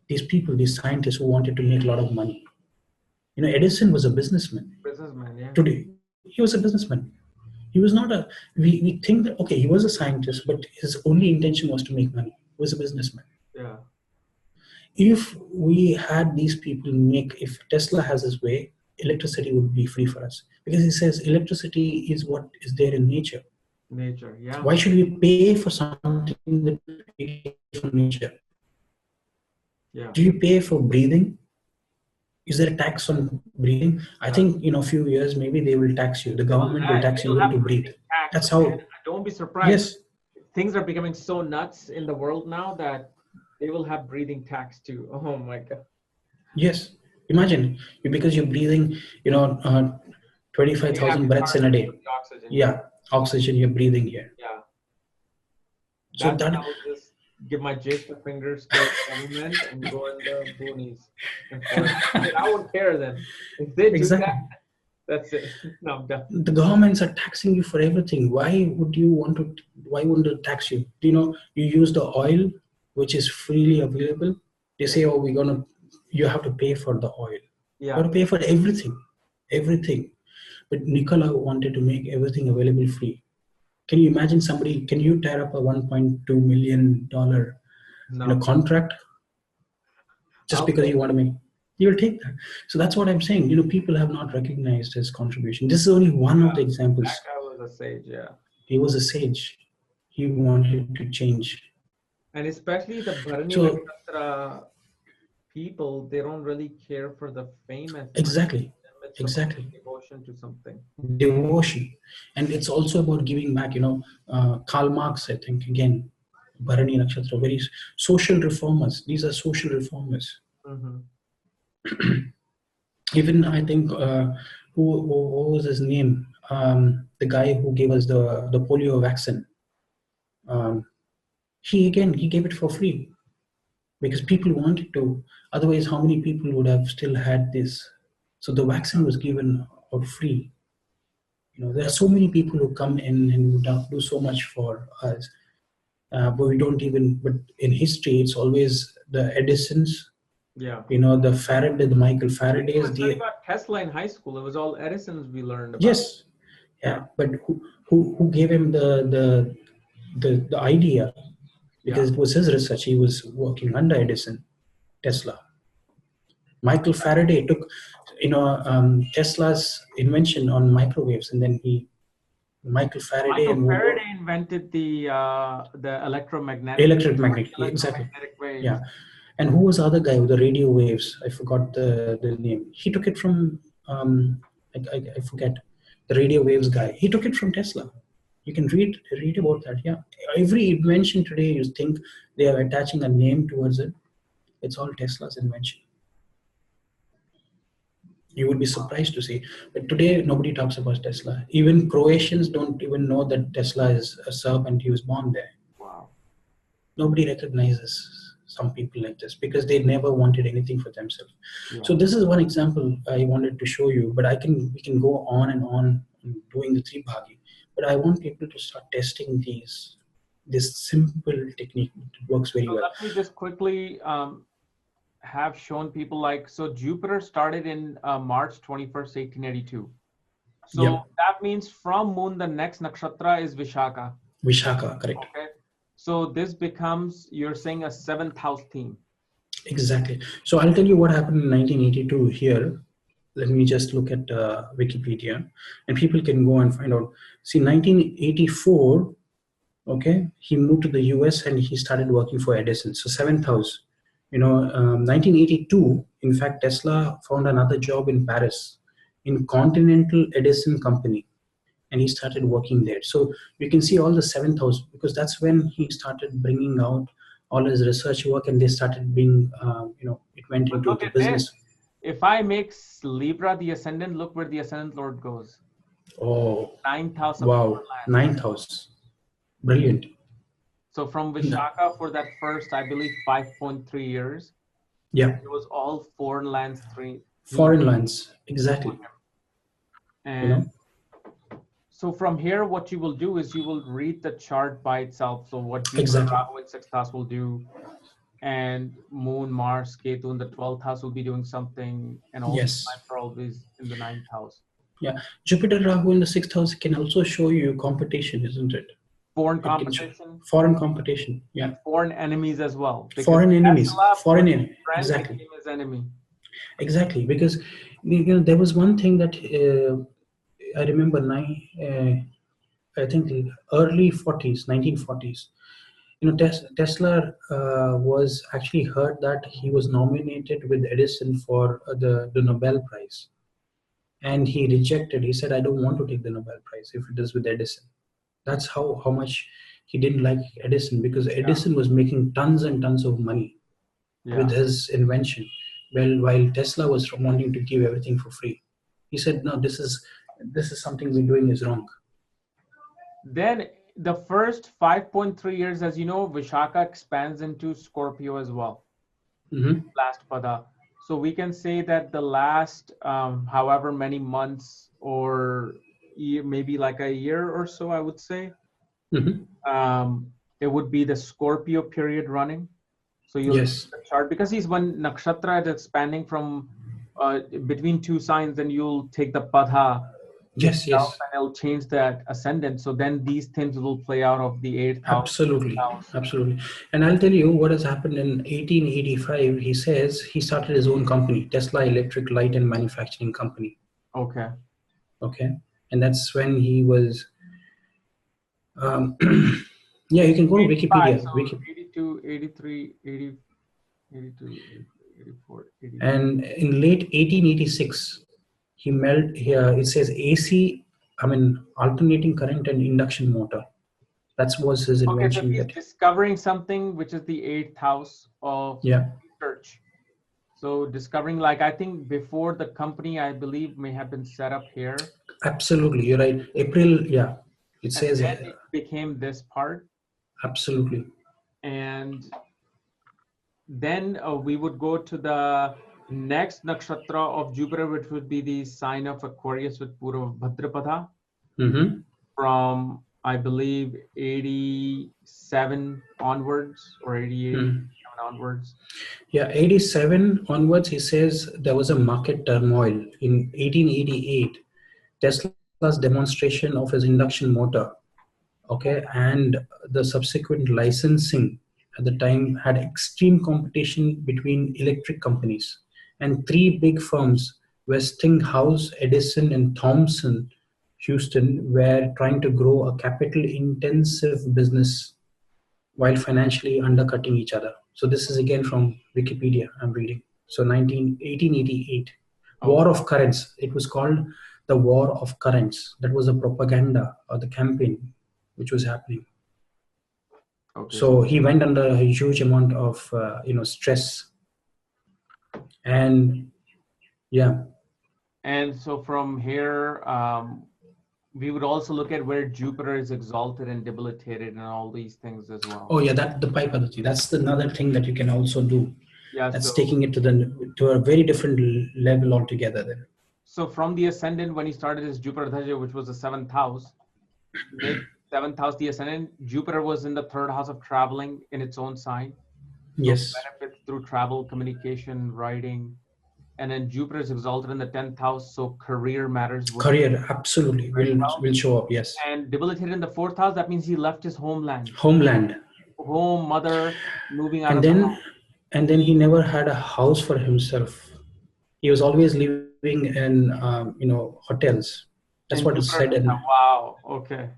these people, these scientists who wanted to make a lot of money. Edison was a businessman. Businessman, yeah. Today, he was a businessman. He was not a, we think that, okay, he was a scientist, but his only intention was to make money. He was a businessman. Yeah. If we had these people if Tesla has his way, electricity would be free for us. Because he says electricity is what is there in nature. Nature, yeah. Why should we pay for something that we get from nature? Yeah. Do you pay for breathing? Is there a tax on breathing? I think in a few years, maybe they will tax you. The government will tax you to breathe. That's how. Don't be surprised. Yes. Things are becoming so nuts in the world now that they will have breathing tax too. Oh my God. Yes. Imagine, because you're breathing, 25,000 breaths in a day. Oxygen. Yeah. Oxygen you're breathing here. Yeah. So I will just give my J4 fingers to the government and go in the boonies. I won't care then. If they do that, that's it. No, I'm done. The governments are taxing you for everything. Why wouldn't they tax you? You use the oil, which is freely available. They say, oh, you have to pay for the oil. Yeah. You have to pay for everything. But Nikola wanted to make everything available free. Can you imagine can you tear up a $1.2 million contract just because you want to make? You'll take that. So that's what I'm saying. People have not recognized his contribution. This is only one of the examples. That guy was a sage, yeah. He was a sage. He wanted to change. And especially the Bharani Nakshatra people, they don't really care for the fame as exactly. It's exactly. Devotion to something. Devotion. And it's also about giving back. Karl Marx, I think, again, Bharani Nakshatra, very social reformers. These are social reformers. Mm-hmm. Even I think who was his name? The guy who gave us the polio vaccine. He gave it for free because people wanted to. Otherwise, how many people would have still had this? So the vaccine was given out free. There are so many people who come in and would do so much for us, but we don't even. But in history, it's always the Edisons. Yeah. The Michael Faradays. They got Tesla in high school. It was all Edison's we learned about. Yes. Yeah. But who gave him the idea? Because it was his research. He was working under Edison, Tesla. Michael Faraday took, Tesla's invention on microwaves, and then Michael Faraday invented the electromagnetic exactly. waves. Yeah. And who was the other guy with the radio waves? I forgot the name. He took it from I forget the radio waves guy. He took it from Tesla. You can read about that. Yeah. Every invention today, you think they are attaching a name towards it. It's all Tesla's invention. You would be surprised to see. But today, nobody talks about Tesla. Even Croatians don't even know that Tesla is a Serb and he was born there. Wow. Nobody recognizes some people like this because they never wanted anything for themselves. Yeah. So this is one example I wanted to show you, but we can go on and on doing the Tribhagi. But I want people to start testing this simple technique. It works very well. Let me just quickly have shown people so Jupiter started in March 21st, 1882. So that means from moon, the next nakshatra is Vishaka. Vishaka, correct. Okay. So this becomes, you're saying, a 7th house theme. Exactly. So I'll tell you what happened in 1982 here. Let me just look at Wikipedia and people can go and find out. See, 1984, okay, he moved to the US and he started working for Edison. So 7th house. 1982, in fact, Tesla found another job in Paris in Continental Edison Company. And he started working there. So you can see all the 7th house because that's when he started bringing out all his research work and they started being, it went into the business. This. If I make Libra the ascendant, look where the ascendant lord goes. Oh. 9th house. Wow. 9th house. Brilliant. So from Vishaka for that first, I believe, 5.3 years. Yeah. It was all foreign lands. Foreign lands. Exactly. And So from here, what you will do is you will read the chart by itself. So what Jupiter, Exactly. Rahu in 6th house will do, and Moon, Mars, Ketu in the 12th house will be doing something, and also Yes. planets are always in the 9th house. Yeah, Jupiter Rahu in the 6th house can also show you competition, isn't it? Foreign competition. Foreign competition, yeah. And foreign enemies as well. Foreign enemies, foreign enemy, friend exactly. became his enemy. Exactly, because there was one thing that I remember. I think early 40s, 1940s. Tesla was actually heard that he was nominated with Edison for the Nobel Prize, and he rejected. He said, "I don't want to take the Nobel Prize if it is with Edison." That's how much he didn't like Edison, because Edison was making tons and tons of money with his invention, while Tesla was wanting to give everything for free. He said, "No, this is something we're doing is wrong." Then the first 5.3 years, as you know, Vishaka expands into Scorpio as well. Last pada. So we can say that the last however many months or maybe like a year or so, I would say, it would be the Scorpio period running. So you'll see the chart, because he's one nakshatra is expanding from between two signs, and you'll take the padha itself and it'll change that ascendant. So then these things will play out of the 8th house. Absolutely. And I'll tell you what has happened in 1885. He says he started his own company, Tesla Electric Light and Manufacturing Company. Okay. And that's when he was yeah, you can go to Wikipedia. So 82, 83, 80, 82, 84, 88. And in late 1886, it says AC, alternating current and induction motor. That was his invention. Okay, so he's discovering something which is the 8th house of research. So discovering, like, I think before the company, I believe, may have been set up here. Absolutely, you're right. April, it says then it became this part. Absolutely. And then we would go to the next nakshatra of Jupiter, which would be the sign of Aquarius with Purva Bhadrapada. From, I believe, 87 onwards or 88 onwards. Yeah, 87 onwards, he says there was a market turmoil. In 1888, Tesla's demonstration of his induction motor, and the subsequent licensing at the time had extreme competition between electric companies. And three big firms, Westinghouse, Edison, and Thomson Houston, were trying to grow a capital-intensive business while financially undercutting each other. So this is again from Wikipedia I'm reading. So 1888, War of Currents. It was called the War of Currents. That was a propaganda or the campaign which was happening. So he went under a huge amount of stress. And and so from here we would also look at where Jupiter is exalted and debilitated and all these things as well. Oh yeah, that's another thing that you can also do. That's taking it to a very different level altogether then. So from the ascendant, when he started his Jupiter Dhaja, which was the 7th house, 7th house, the ascendant, Jupiter was in the 3rd house of traveling in its own sign. Yes. Benefits through travel, communication, writing. And then Jupiter is exalted in the 10th house, so career matters. Career, absolutely, will show up, yes. And debilitated in the 4th house, that means he left his homeland. Home, mother, moving out and of then, the house. And then he never had a house for himself. He was always living in, hotels. That's what it said. Wow, okay.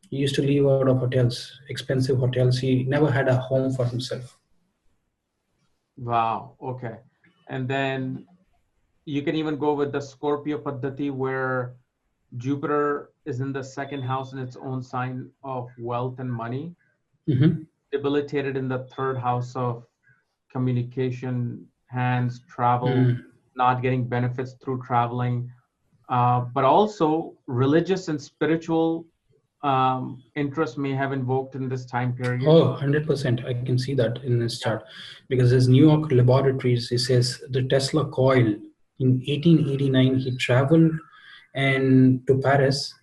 He used to live out of hotels, expensive hotels. He never had a home for himself. Wow, okay. And then you can even go with the Scorpio Paddhati, where Jupiter is in the 2nd house in its own sign of wealth and money. Debilitated in the 3rd house of communication, hands, travel, not getting benefits through traveling, but also religious and spiritual interest may have invoked in this time period. Oh, 100%. I can see that in this chart, because there's New York laboratories. It says the Tesla coil. In 1889, he traveled to Paris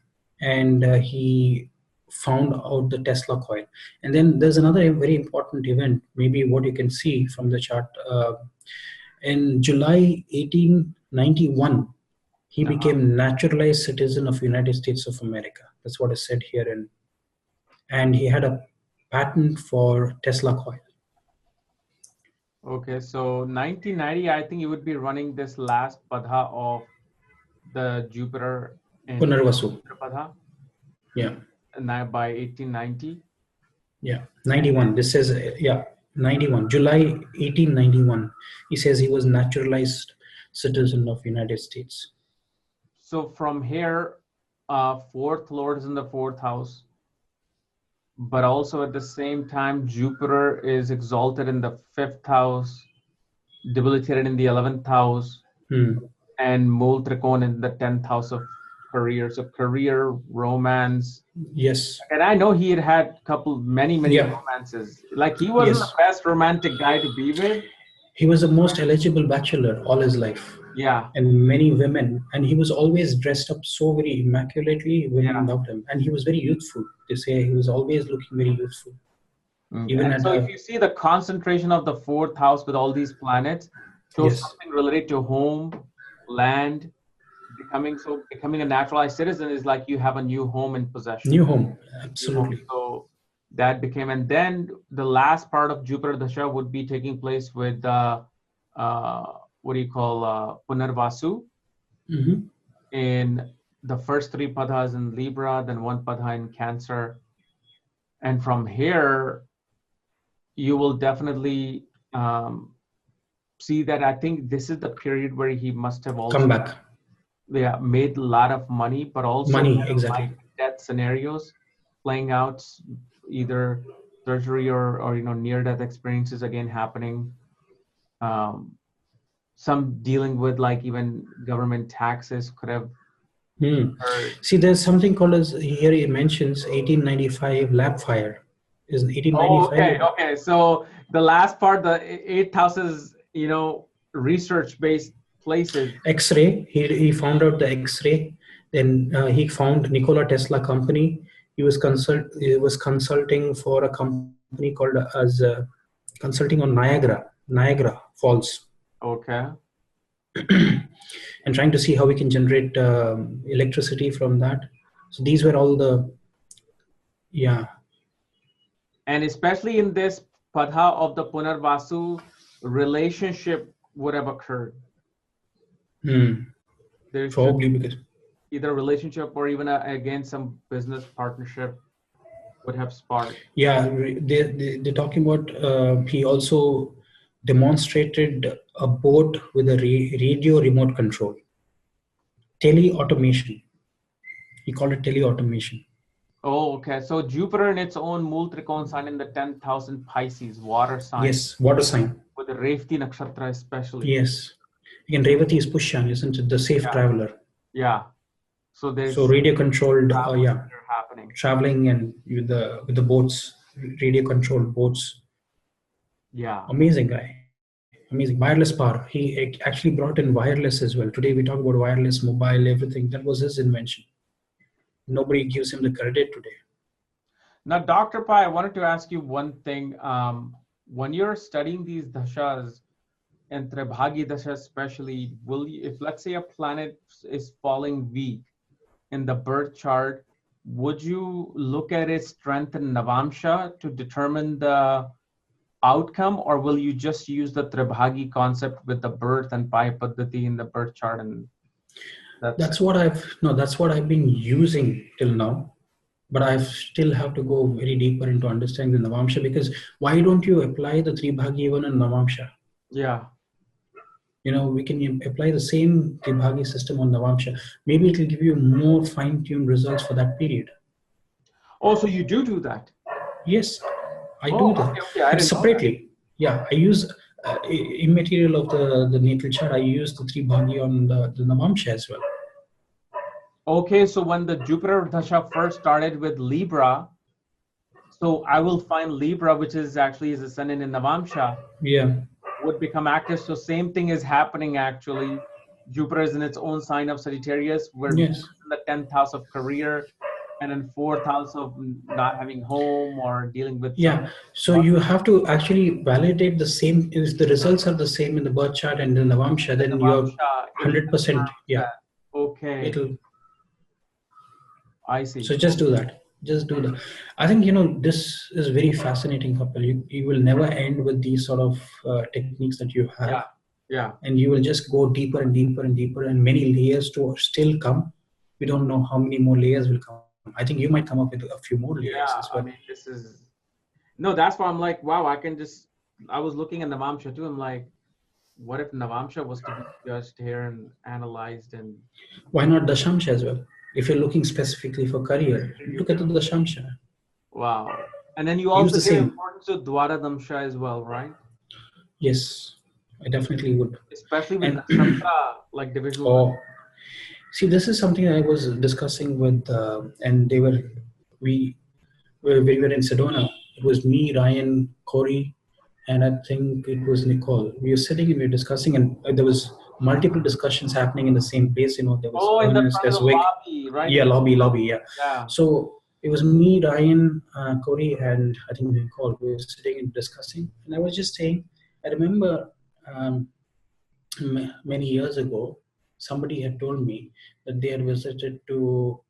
and he found out the Tesla coil. And then there's another very important event, maybe what you can see from the chart. In July 1891, he became naturalized citizen of United States of America. That's what is said here. And he had a patent for Tesla coil. Okay, so 1990, I think you would be running this last padha of the Jupiter in Punarvasu. Padha. Yeah. And now by 1890. Yeah, 91. This says, 91. July 1891. He says he was naturalized citizen of United States. So from here, fourth lord is in the fourth house, but also at the same time, Jupiter is exalted in the fifth house, debilitated in the 11th house, and Mool Trikon in the 10th house of career. So career, romance. Yes. And I know he had many romances. Like he wasn't the best romantic guy to be with. He was the most eligible bachelor all his life. Yeah. And many women. And he was always dressed up so very immaculately. Women loved him. And he was very youthful. They say he was always looking very youthful. Even and so if you see the concentration of the fourth house with all these planets, shows something related to home, land, becoming a naturalized citizen is like you have a new home in possession. New home, absolutely. So that became, and then the last part of Jupiter Dasha would be taking place with what do you call Punarvasu in the first three padhas in Libra, then one padha in Cancer. And from here, you will definitely see that I think this is the period where he must have also come back. Yeah, made a lot of money, but also exactly. death scenarios playing out, either surgery or near-death experiences again happening. Some dealing with like even government taxes could have. See, there's something called as here he mentions 1895 lab fire. Is 1895? Oh, okay. So the last part, the 8th house is research-based places. X-ray. He found out the X-ray. Then he found Nikola Tesla company. He was consulting for a company called as consulting on Niagara Falls. Okay. And trying to see how we can generate electricity from that. So these were all the And especially in this padha of the Punarvasu, relationship would have occurred. There's probably because either relationship or even again some business partnership would have sparked. Yeah, they're talking about he also demonstrated a boat with a radio remote control. Tele-automation. He called it tele-automation. Oh, okay. So Jupiter in its own Mool Trikon sign in the 10th house in Pisces, water sign. Yes, water sign. With the Revati Nakshatra especially. Yes. Again, Revati is Pushyan, isn't it? The safe traveler. Yeah. So there's radio controlled happening. Traveling and with the boats, radio controlled boats. Yeah. Amazing guy. Amazing. Wireless power. He actually brought in wireless as well. Today we talk about wireless, mobile, everything. That was his invention. Nobody gives him the credit today. Now, Dr. Pai, I wanted to ask you one thing. When you're studying these dashas, and Tribhagi dasha especially, if let's say a planet is falling weak in the birth chart, would you look at its strength in Navamsha to determine the outcome, or will you just use the Tribhagi concept with the birth and Pai Paddhati in the birth chart? And that's what I've been using till now, but I still have to go very deeper into understanding the Navamsha, because why don't you apply the Tribhagi even in Navamsha? Yeah. We can apply the same Tribhagi system on Navamsha. Maybe it will give you more fine-tuned results for that period. Oh, so you do that? Yes, I do that. Okay. Separately. Yeah, I use immaterial of the natal chart. I use the Tribhagi on the Navamsha as well. Okay, so when the Jupiter Dasha first started with Libra, so I will find Libra, which is actually his ascendant in Navamsha. Yeah. Would become active. So same thing is happening actually. Jupiter is in its own sign of Sagittarius, where in the 10th house of career, And then fourth house of not having home or dealing with some. Yeah, so you have to actually validate the same. If the results are the same in the birth chart and in the Navamsha, And the then you're Vamsha, it'll 100%. confirm Yeah, that. Okay, it'll. I see. So just do that. Just do that. I think this is very fascinating, Kapil. You will never end with these sort of techniques that you have, Yeah, yeah, and you will just go deeper and deeper and deeper, and many layers to still come. We don't know how many more layers will come. I think you might come up with a few more layers as yeah. well. I mean, this is no. That's why I'm like, wow. I can just. I was looking at Navamsha too. I'm like, what if Navamsha was to be judged here and analyzed and Why not Dashamsha as well? If you're looking specifically for career, look at the Dashamsha. wow. And then you Use also the give same. importance to Dwara Damsha as well, right? Yes, I definitely would. Especially with And Dashamsha, like divisional. oh, see, this is something I was discussing with, and we we were in Sedona. It was me, Ryan, Corey, and I think it was Nicole. We were sitting and we were discussing, and there was multiple discussions happening in the same place. There was Oh, in the Ernest, front of there's the Vic, lobby, right? yeah, lobby, yeah. Yeah. So it was me, Ryan, Corey, and I think Nicole. We were sitting and discussing, and I was just saying, I remember um, many years ago, somebody had told me that they had visited to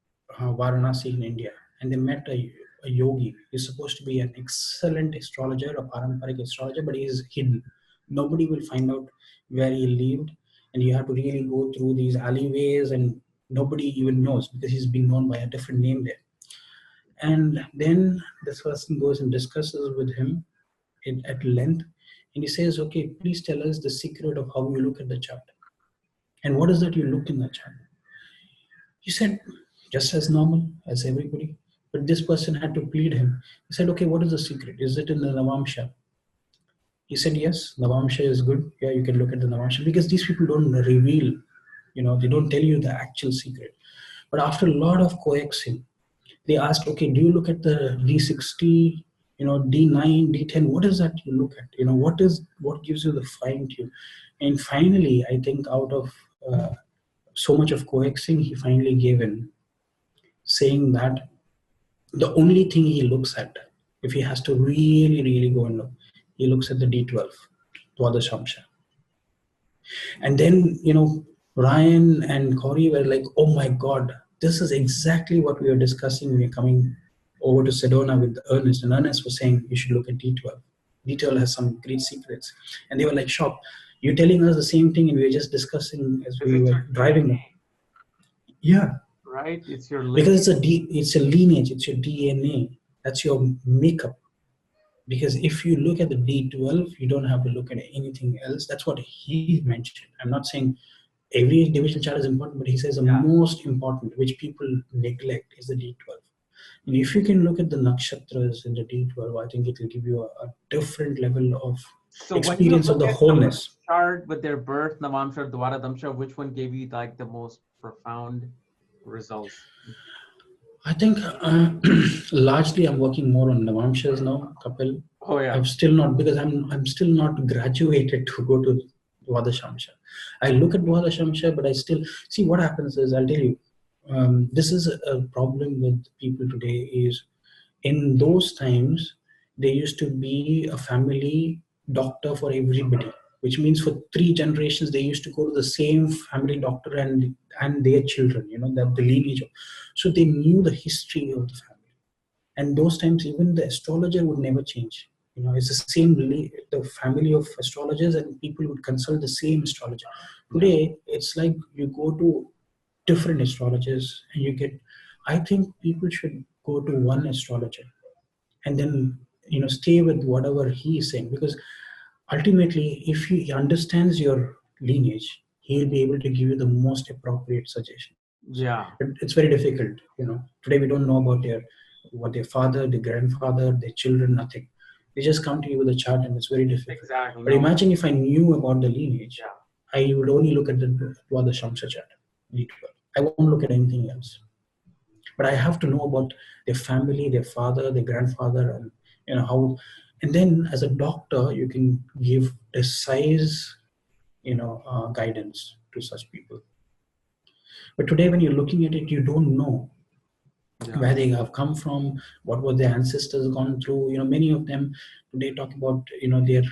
Varanasi in India, and they met a yogi. He's supposed to be an excellent astrologer, a paramparic astrologer, but he is hidden. Nobody will find out where he lived, and you have to really go through these alleyways, and nobody even knows because he's being known by a different name there. And then this person goes and discusses with him at length, and he says, "Okay, please tell us the secret of how you look at the chart. And what is that you look in the chart?" He said, "Just as normal as everybody." But this person had to plead him. He said, "Okay, what is the secret? Is it in the Navamsha?" He said, "Yes, Navamsha is good. Yeah, you can look at the Navamsha." Because these people don't reveal, they don't tell you the actual secret. But after a lot of coaxing, they asked, "Okay, do you look at the D60, D9, D10? What is that you look at? What gives you the fine tune?" And finally, I think out of so much of coaxing, he finally gave in, saying that the only thing he looks at, if he has to really, really go and look, he looks at the D12, Dwada Shamsha. And then, Ryan and Corey were like, "Oh my God, this is exactly what we were discussing when we were coming over to Sedona with Ernest." And Ernest was saying, "You should look at D12. D12 has some great secrets." And they were like, "Shocked. You're telling us the same thing, and we were just discussing as Because we it's were your driving them." DNA, Yeah, right? It's your link. because it's a lineage, it's your DNA. That's your makeup. Because if you look at the D12, you don't have to look at anything else. That's what he mentioned. I'm not saying every divisional chart is important, but he says the Yeah. most important, which people neglect, is the D12. And if you can look at the nakshatras in the D12, I think it will give you a different level of So when you experience of look the at wholeness. someone's chart with their birth, Navamsha, Dwara Damsha, which one gave you like the most profound results? I think largely I'm working more on Navamshas now, Kapil. Oh yeah. I'm still not, because I'm still not graduated to go to Dwadashamsha. I look at Dwadashamsha, but I still see what happens is, I'll tell you, this is a problem with people today. Is in those times there used to be a family doctor for everybody, which means for 3 generations they used to go to the same family doctor and their children, that the lineage so they knew the history of the family. And those times even the astrologer would never change. It's the same the family of astrologers, and people would consult the same astrologer. Today it's like you go to different astrologers and you get, I think people should go to one astrologer and then stay with whatever he is saying, because ultimately if he understands your lineage, he'll be able to give you the most appropriate suggestions. Yeah. But it's very difficult. Today we don't know about their father, their grandfather, their children, nothing. They just come to you with a chart, and it's very difficult. Exactly. But No. imagine if I knew about the lineage, Yeah. I would only look at the Shamsa chart, D12. I won't look at anything else. But I have to know about their family, their father, their grandfather, and how. And then, as a doctor, you can give precise, guidance to such people. But today, when you're looking at it, you don't know. Yeah. where they have come from, what were their ancestors gone through. Many of them today talk about, their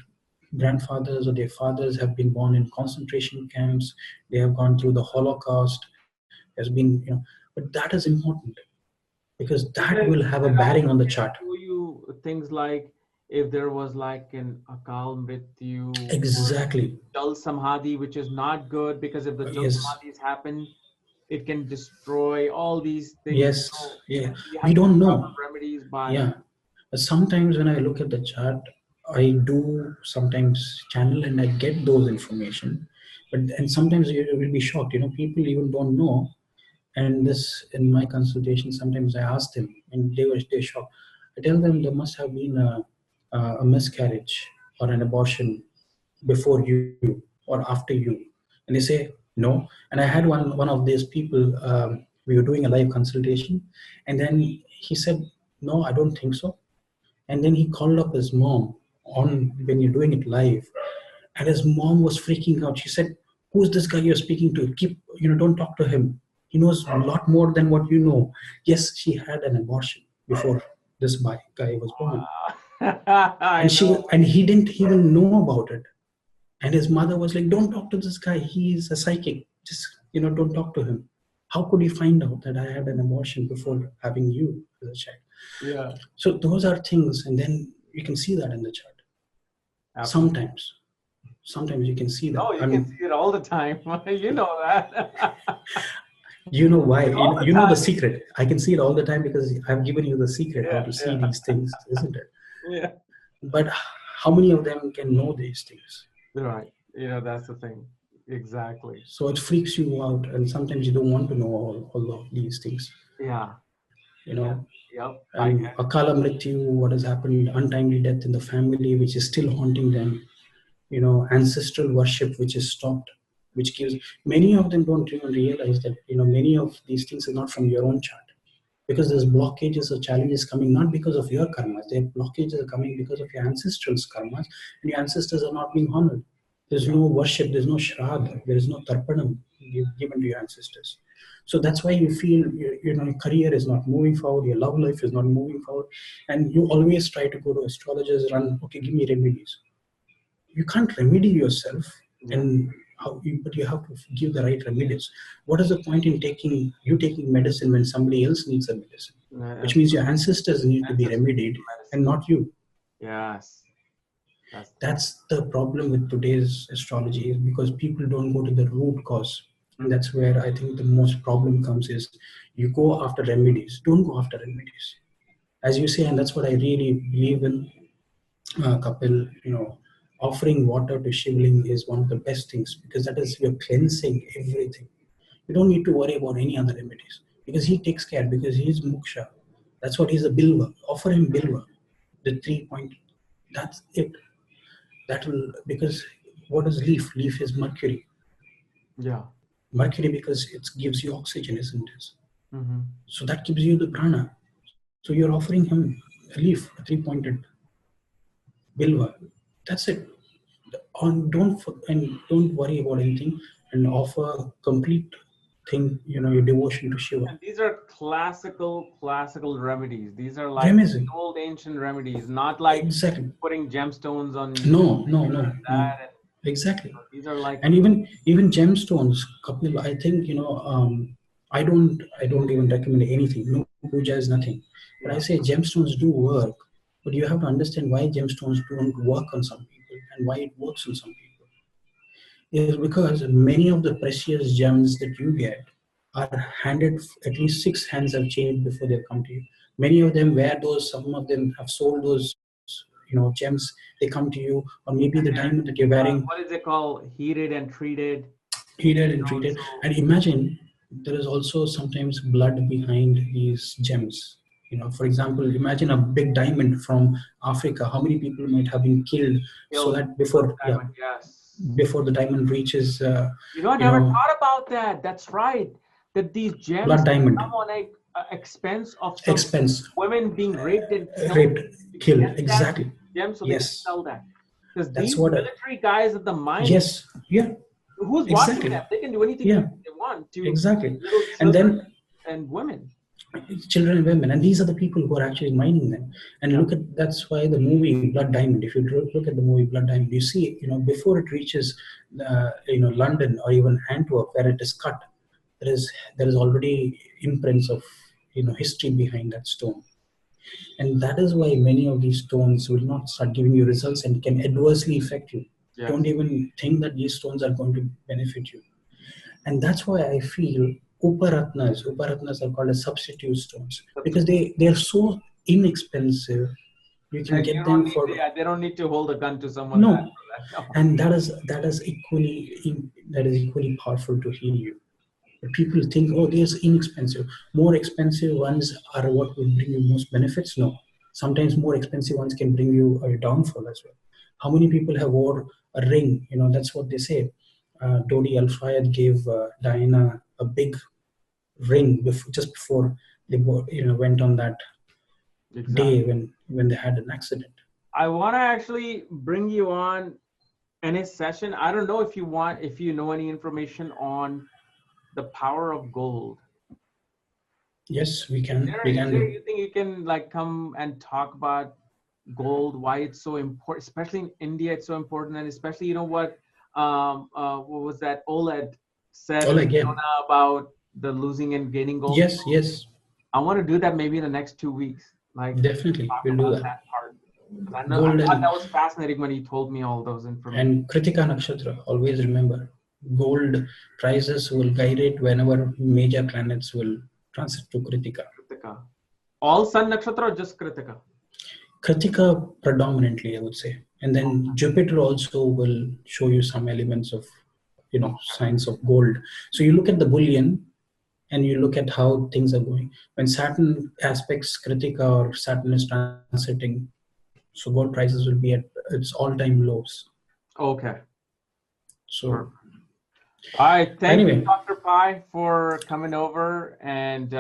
grandfathers or their fathers have been born in concentration camps. They have gone through the Holocaust. There's been, but that is important because that will have a bearing on the chart. Show you things like if there was like an Akal Mrityu or Exactly. Jal Samadhi, which is not good because if the Jal Yes. Samadhis happen, it can destroy all these things. Yes. So Yeah. you We have to do don't proper know. remedies by. Yeah. Sometimes when I look at the chart, I do sometimes channel and I get those information. And sometimes you will be shocked. People even don't know. And this in my consultation, sometimes I ask them, and they're shocked. I tell them there must have been a miscarriage or an abortion before you or after you, and they say no. And I had one of these people. We were doing a live consultation, and then he said, "No, I don't think so." And then he called up his mom on when you're doing it live, and his mom was freaking out. She said, "Who's this guy you're speaking to? Don't talk to him. He knows a lot more than what you know." Yes, she had an abortion before this guy was born, I and know. he didn't even know about it. And his mother was like, "Don't talk to this guy. He's a psychic. Just don't talk to him." How could he find out that I had an abortion before having you as a child? Yeah, So those are things, and then you can see that in the chart. absolutely. Sometimes you can see that. Oh, you can see it all the time. You know that. You know why? All the You know the time. secret. I can see it all the time because I've given you the secret how Yeah, to see yeah, these things, isn't it? yeah. But how many of them can know these things? Right. That's the thing. Exactly. So it freaks you out, and sometimes you don't want to know all of these things. Yeah. You Yeah. know, Yep. I and get. Akala Mrityu, what has happened, untimely death in the family, which is still haunting them. Ancestral worship, which is stopped, which gives many of them don't even realize that many of these things are not from your own chart because there's blockages or challenges coming not because of your karmas. Their blockages are coming because of your ancestors' karmas, and your ancestors are not being honored. There's Yeah. no worship, there's no shraddha, there is no tarpanam given to your ancestors. So that's why you feel your career is not moving forward, your love life is not moving forward, and you always try to go to astrologers, run, okay, give me remedies. You can't remedy yourself, Yeah. and but you have to give the right remedies. What is the point in taking medicine when somebody else needs the medicine? Which means your Absolutely. ancestors need to be Ancestors need remedied the and medicine. not you. Yes. That's the thing. That's the problem with today's astrology, is because people don't go to the root cause. And that's where I think the most problem comes, is you go after remedies. Don't go after remedies, as you say. And that's what I really believe in, Kapil. Offering water to shivling is one of the best things, because that is, you're cleansing everything. You don't need to worry about any other remedies because he takes care, because he is muksha. That's what he's a bilva. Offer him bilva, the 3 point. That's it. That will, because what is leaf? Leaf is mercury. Yeah. Mercury, because it gives you oxygen, isn't it? Mm-hmm. So that gives you the prana. So you're offering him a leaf, a 3 pointed bilva. That's it. And don't worry about anything, and offer complete thing. Your devotion to Shiva. And these are classical remedies. These are like Amazing. old ancient remedies, not like Exactly. putting gemstones on you No, no, and no, no. that. And Exactly. these are like, And even gemstones, Kapil. I think I don't even recommend anything. No pujas, nothing. But I yeah, say gemstones do work, but you have to understand why gemstones don't work on some people and why it works on some people. Is because many of the precious gems that you get are handed, at least 6 hands have changed before they come to you. Many of them wear those, some of them have sold those, gems. They come to you, or maybe the and diamond they're that you're wearing, what is it called? Heated and treated. heated and treated. So And imagine there is also sometimes blood behind these gems. For example, imagine a big diamond from Africa. How many people might have been killed so killed that for the before, yeah, diamond. Yes. before the diamond reaches, I you never know, thought about that. That's right. That these gems blood diamond come on a expense of some expense, women being raped and killed raped, to killed. get that Exactly. gem so they can Yes, sell that. Because that's these what. military guys at the mines, Yes. Yeah. who's watching Exactly. them? They can do anything Yeah. they want to Exactly. little And children then and women. children and women, and these are the people who are actually mining them. And Yeah. look at, that's why the movie Blood Diamond, if you look at the movie Blood Diamond, you see, before it reaches London or even Antwerp where it is cut, there is already imprints of history behind that stone. And that is why many of these stones will not start giving you results and can adversely affect you. Yes. Don't even think that these stones are going to benefit you. And that's why I feel Uparatnas are called as substitute stones, because they're so inexpensive. You can get them for, they don't need to hold a gun to someone. no, No. and that is equally powerful to heal you. But people think, oh, there's inexpensive. More expensive ones are what will bring you most benefits. No, sometimes more expensive ones can bring you a downfall as well. How many people have wore a ring? That's what they say. Dodi Al-Fayed gave Diana a big ring just before they went on that day when they had an accident. I want to actually bring you on in a session. I don't know if you know any information on the power of gold. Yes, we can. You think you can come and talk about gold, why it's so important, especially in India, it's so important, and especially what was that OLED said about the losing and gaining gold? Yes. I want to do that maybe in the next 2 weeks. Definitely, we'll do that. Part. I thought that was fascinating when he told me all those information. And Kritika Nakshatra, always remember, gold prices will guide it whenever major planets will transit to Kritika. All Sun Nakshatra or just Kritika? Kritika predominantly, I would say. And then Jupiter also will show you some elements of, signs of gold. So you look at the bullion and you look at how things are going. When Saturn aspects Kritika or Saturn is transiting, so gold prices will be at its all-time lows. Okay. So, all right. Thank you, Dr. Pai, for coming over. And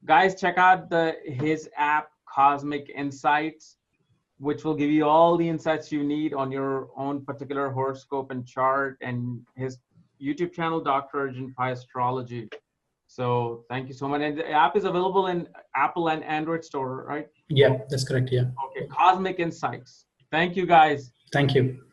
guys, check out his app, Cosmic Insights, which will give you all the insights you need on your own particular horoscope and chart, and his YouTube channel, Dr. Arjun Pai Astrology. So thank you so much. And the app is available in Apple and Android store, right? Yeah, that's correct. Yeah. Okay. Cosmic Insights. Thank you, guys. Thank you.